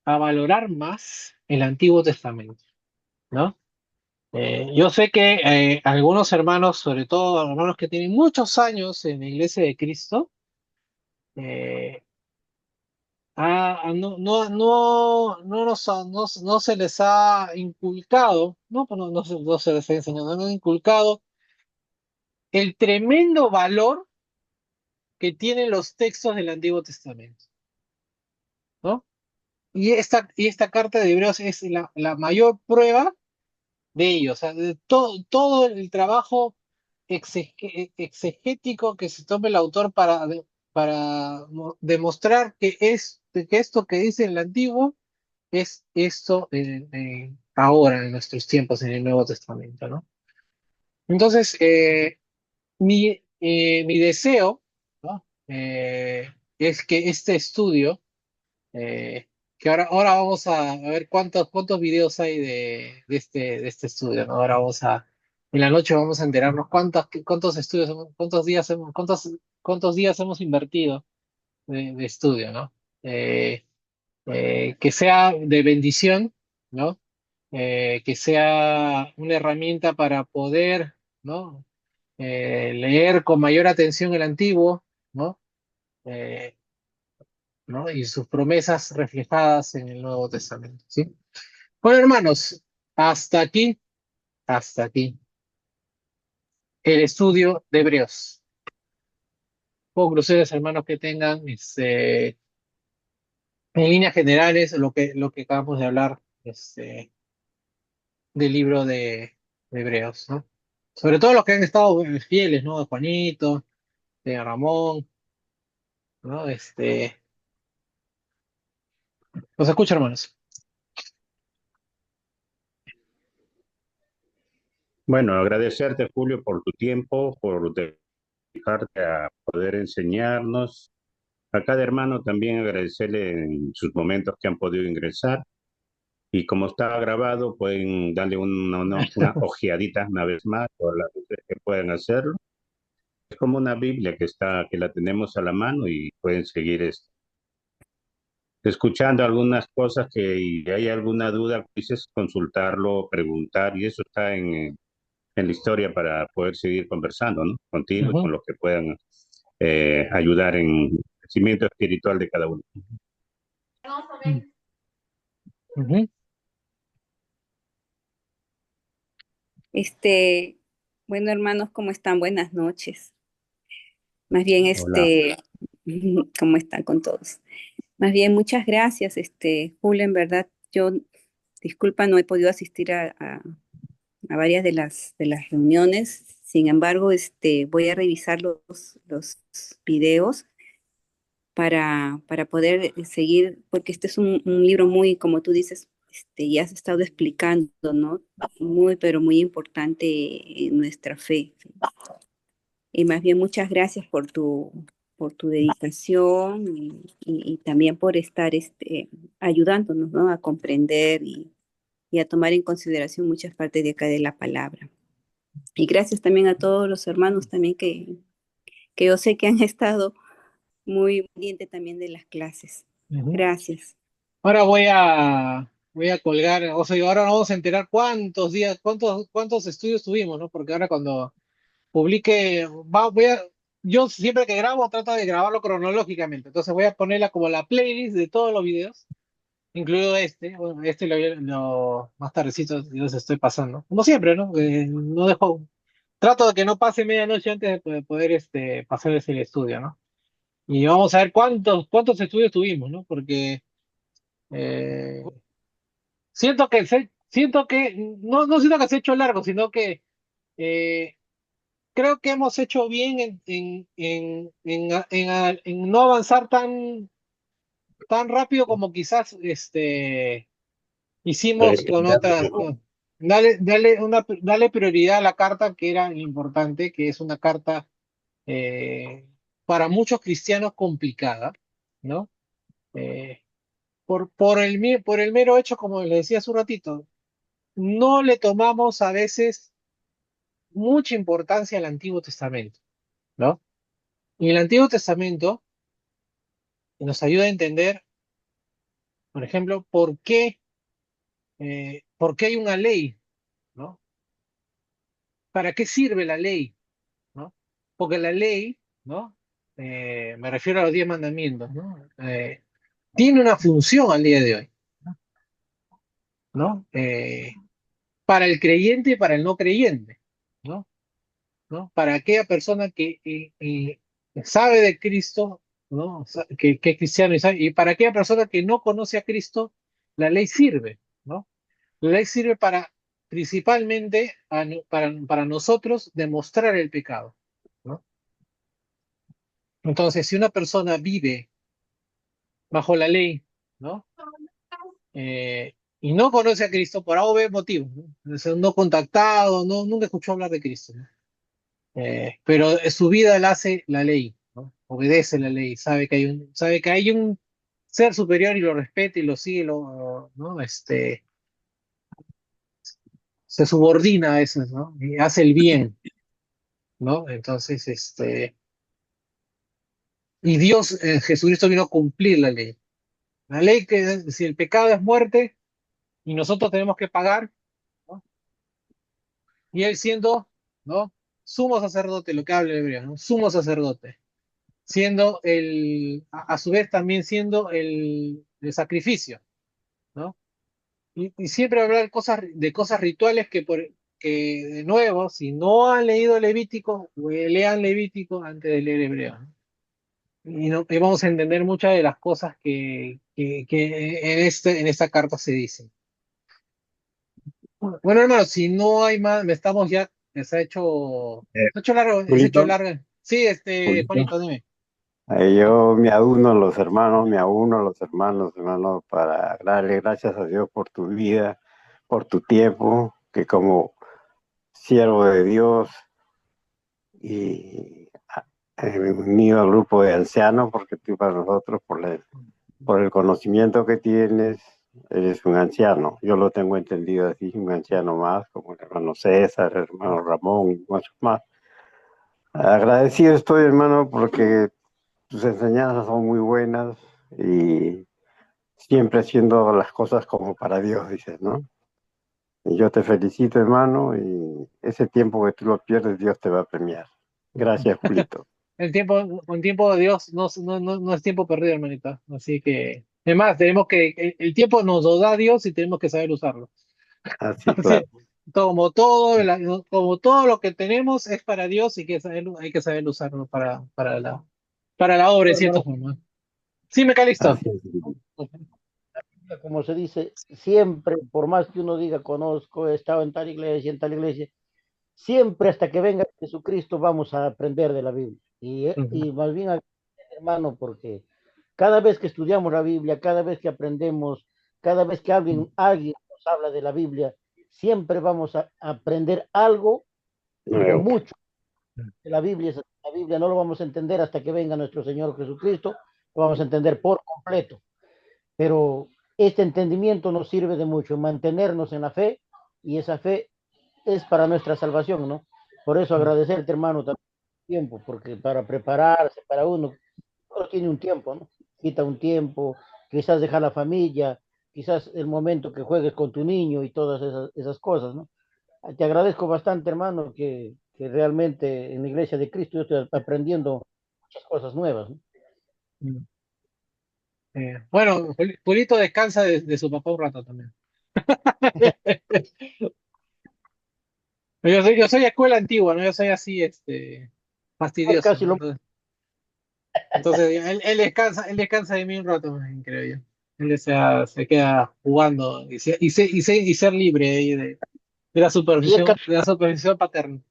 a valorar más el Antiguo Testamento, ¿no? Yo sé que algunos hermanos, sobre todo hermanos que tienen muchos años en la Iglesia de Cristo, eh, no se les ha inculcado, no, pues no se les ha enseñado, no han inculcado el tremendo valor que tienen los textos del Antiguo Testamento, ¿no? Y esta carta de Hebreos es la mayor prueba de ello, o sea, de todo el trabajo exegético que se toma el autor para demostrar que esto que dice en el Antiguo es esto ahora, en nuestros tiempos, en el Nuevo Testamento, ¿no? Entonces, mi deseo, ¿no? Es que este estudio, que ahora vamos a ver cuántos videos hay de este estudio, ¿no? Ahora en la noche vamos a enterarnos cuántos estudios, cuántos días hemos invertido de estudio, ¿no? Que sea de bendición, ¿no? Que sea una herramienta para poder, ¿no? Leer con mayor atención el antiguo, ¿no? Eh, ¿No? Y sus promesas reflejadas en el Nuevo Testamento, ¿sí? Bueno, hermanos, hasta aquí, hasta aquí, el estudio de Hebreos. Conclusiones, hermanos, que tengan, en líneas generales, lo que acabamos de hablar, del libro de Hebreos, ¿no? Sobre todo los que han estado fieles, ¿no? De Juanito, de Ramón, ¿no? Los escucho, hermanos. Bueno, agradecerte, Julio, por tu tiempo, por dedicarte a poder enseñarnos. A cada hermano también agradecerle en sus momentos que han podido ingresar. Y como está grabado, pueden darle una ojeadita una vez más, o las veces que puedan hacerlo. Es como una Biblia que la tenemos a la mano y pueden seguir escuchando algunas cosas que y hay alguna duda, dices consultarlo, preguntar, y eso está en la historia para poder seguir conversando, ¿no? Contigo y con Ujú, los que puedan ayudar en el crecimiento espiritual de cada uno. ujú. Este, bueno, hermanos, ¿cómo están? Buenas noches. Más bien, Hola. ¿cómo están con todos? Más bien, muchas gracias, Julio, en verdad, yo, disculpa, no he podido asistir a varias de las reuniones. Sin embargo, voy a revisar los videos para poder seguir, porque este es un libro muy, como tú dices, ya has estado explicando, ¿no? Muy, pero muy importante en nuestra fe. Y más bien muchas gracias por tu dedicación y también por estar ayudándonos, ¿no? A comprender y a tomar en consideración muchas partes de acá de la palabra. Y gracias también a todos los hermanos también que yo sé que han estado muy pendientes también de las clases. Ujú. Gracias. Ahora voy a colgar, o sea, y ahora nos vamos a enterar cuántos días, cuántos estudios tuvimos, ¿no? Porque ahora cuando publique, yo siempre que grabo trato de grabarlo cronológicamente, entonces voy a ponerla como la playlist de todos los videos, incluido bueno, más tardecito yo los estoy pasando, como siempre, ¿no? No trato de que no pase medianoche antes de poder pasarles el estudio, ¿no? Y vamos a ver cuántos estudios tuvimos, ¿no? Porque eh, no siento que se ha hecho largo, sino que eh, creo que hemos hecho bien en no avanzar tan rápido como quizás hicimos con otras. Dale prioridad a la carta que era importante, que es una carta para muchos cristianos complicada, ¿no? Por el mero hecho, como les decía hace un ratito, no le tomamos a veces mucha importancia al Antiguo Testamento, ¿no? Y el Antiguo Testamento nos ayuda a entender, por ejemplo, por qué hay una ley, ¿no? ¿Para qué sirve la ley? ¿No? Porque la ley, ¿no? Me refiero a los 10 mandamientos, ¿no? Tiene una función al día de hoy, ¿no? Para el creyente y para el no creyente, ¿no? ¿No? Para aquella persona que sabe de Cristo, ¿no? Que es cristiano y para aquella persona que no conoce a Cristo, la ley sirve, ¿no? La ley sirve principalmente para nosotros demostrar el pecado, ¿no? Entonces, si una persona vive bajo la ley, ¿no? Y no conoce a Cristo por A o B motivos, ¿no? O sea, no contactado, nunca escuchó hablar de Cristo, ¿no? Pero su vida la hace la ley, ¿no? Obedece la ley, sabe que hay un ser superior y lo respeta y lo sigue, ¿no? Se subordina a veces, ¿no? Y hace el bien, ¿no? Entonces, y Dios, Jesucristo vino a cumplir la ley. La ley que si el pecado es muerte y nosotros tenemos que pagar, ¿no? Y él siendo, ¿no? Sumo sacerdote, lo que habla el hebreo, ¿no? Sumo sacerdote, siendo a su vez también siendo el sacrificio, ¿no? Y siempre hablar de cosas rituales que, de nuevo, si no han leído Levítico, lean Levítico antes de leer hebreo, ¿no? Y vamos a entender muchas de las cosas que en esta carta se dicen. Bueno, hermano, si no hay más, se ha hecho largo, se ha hecho Julito, largo. Sí, Julito. Juanito, dime. Yo me auno a los hermanos, hermanos, para darle gracias a Dios por tu vida, por tu tiempo, que como siervo de Dios y unido al grupo de ancianos, porque tú para nosotros, por el conocimiento que tienes, eres un anciano. Yo lo tengo entendido así, un anciano más, como el hermano César, el hermano Ramón y muchos más. Agradecido estoy, hermano, porque tus enseñanzas son muy buenas y siempre haciendo las cosas como para Dios, dices, ¿no? Y yo te felicito, hermano, y ese tiempo que tú lo pierdes, Dios te va a premiar. Gracias, Julito. Con tiempo de Dios no es tiempo perdido, hermanito. Así que, además, el tiempo nos lo da Dios y tenemos que saber usarlo. Así, Así, claro. como todo lo que tenemos es para Dios y hay que saber usarlo para la obra, en cierta Hermano, forma. Sí, me cae listo. Así es. como se dice, siempre, por más que uno diga, conozco, he estado en tal iglesia, siempre hasta que venga Jesucristo vamos a aprender de la Biblia. Ujú. Y más bien, hermano, porque cada vez que estudiamos la Biblia, cada vez que aprendemos, cada vez que alguien nos habla de la Biblia, siempre vamos a aprender algo o Nuevo. mucho de la Biblia. La Biblia no lo vamos a entender hasta que venga nuestro Señor Jesucristo, lo vamos a entender por completo. Pero este entendimiento nos sirve de mucho, mantenernos en la fe, y esa fe es para nuestra salvación, ¿no? Por eso agradecerte, hermano, también tiempo, porque para prepararse, para uno tiene un tiempo, ¿no? Quita un tiempo, quizás dejar la familia, quizás el momento que juegues con tu niño y todas esas cosas, ¿no? Te agradezco bastante, hermano, que realmente en la iglesia de Cristo yo estoy aprendiendo muchas cosas nuevas, ¿no? Bueno, Julito descansa de su papá un rato también. Yo soy escuela antigua, ¿no? Yo soy así, fastidioso, Casi ¿no? lo Entonces, él descansa de mí un rato, creo yo. Él se queda jugando y ser libre ahí de la ayer supervisión, casi, de la supervisión paterna.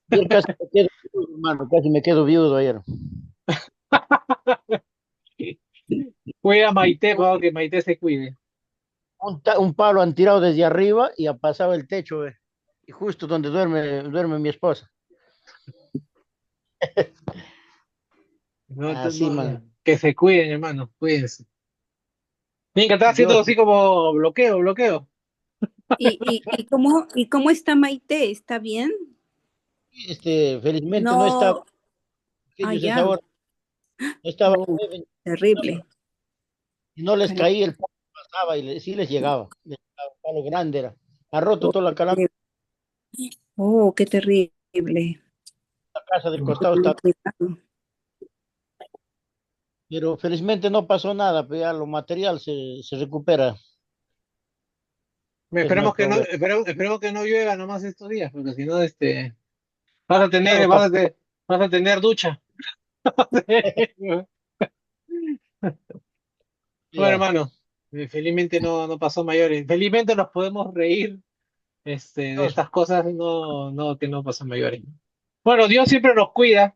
ayer casi me quedo viudo, hermano, casi me quedo viudo ayer. Cuida a Maite, para que Maite se cuide. Un palo han tirado desde arriba y ha pasado el techo, y justo donde duerme mi esposa. Así, man. Que se cuiden, hermano, cuídense. Bien, que está Yo, haciendo así como bloqueo. ¿Y cómo está Maite? ¿Está bien? felizmente no estaba, No, ellos a esa ya. hora no estaban Oh, nueve, terrible. y no les Caramba. caía el palo, pasaba y sí les llegaba, un palo grande era. Ha roto Oh, toda la calamidad, oh, qué terrible. la casa del costado No, está, cuidado. pero felizmente no pasó nada, pero ya lo material se recupera, pues no hay problema. Esperemos que no llueva nomás estos días, porque si no, Claro, vas a tener ducha. Bueno, ya, hermano, felizmente no pasó mayores. Felizmente nos podemos reír, de Dios, estas cosas, que no pasan mayores. Bueno, Dios siempre nos cuida,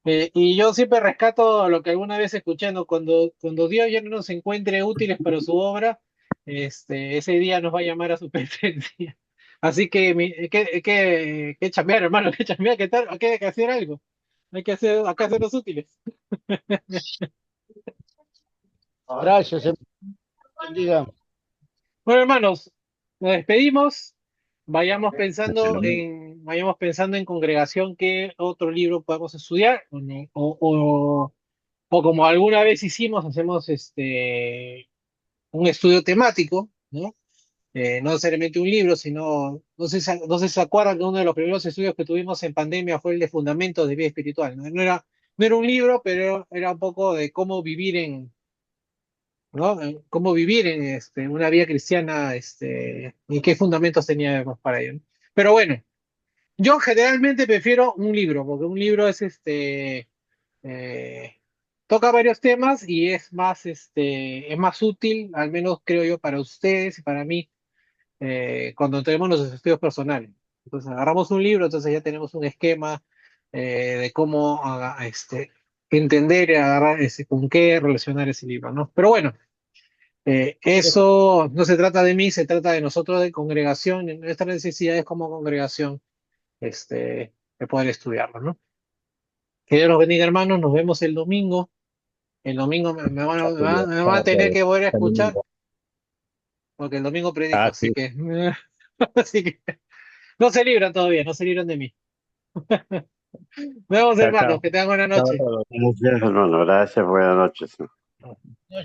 y yo siempre rescato lo que alguna vez escuché, ¿no? Cuando Dios ya no nos encuentre útiles para su obra, ese día nos va a llamar a su presencia. Así que hay que chambear, hermano, hay que chambear, hay que hacer algo. Hay que hacernos útiles. gracias, bendiga. Bueno, hermanos, nos despedimos. Vayamos pensando en congregación qué otro libro podemos estudiar, o, no- o como alguna vez hicimos, hacemos un estudio temático, ¿no? No necesariamente un libro, sino, no sé si se acuerdan que uno de los primeros estudios que tuvimos en pandemia fue el de Fundamentos de Vida Espiritual, ¿no? No era un libro, pero era un poco de cómo vivir ¿no? Cómo vivir en una vida cristiana, y qué fundamentos teníamos para ello, ¿no? Pero bueno, yo generalmente prefiero un libro, porque un libro eh, toca varios temas y es más útil, al menos creo yo, para ustedes y para mí, cuando tenemos los estudios personales. Entonces agarramos un libro, entonces ya tenemos un esquema de cómo entender y agarrar con qué relacionar ese libro, ¿no? Pero bueno. Eso no se trata de mí, se trata de nosotros de congregación, y nuestras necesidades como congregación, de poder estudiarlo, ¿no? Que Dios los bendiga, hermanos, nos vemos el domingo. El domingo me van a tener que volver a escuchar, porque el domingo predico, Ah, sí, así que, así que no se libran todavía, no se libran de mí. Nos vemos, chao, hermanos, chao. que tengan buena Chao a noche. todos. Gracias, hermano. Gracias. Buenas noches.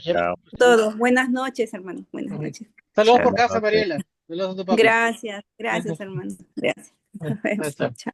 Chao. Todos, buenas noches, hermanos. Buenas noches. Saludos Chao. por Buenas casa, noches. Mariela. Saludos a tu papi. Gracias, gracias, hermano. Gracias. Nos Chao, vemos. chao. Chao.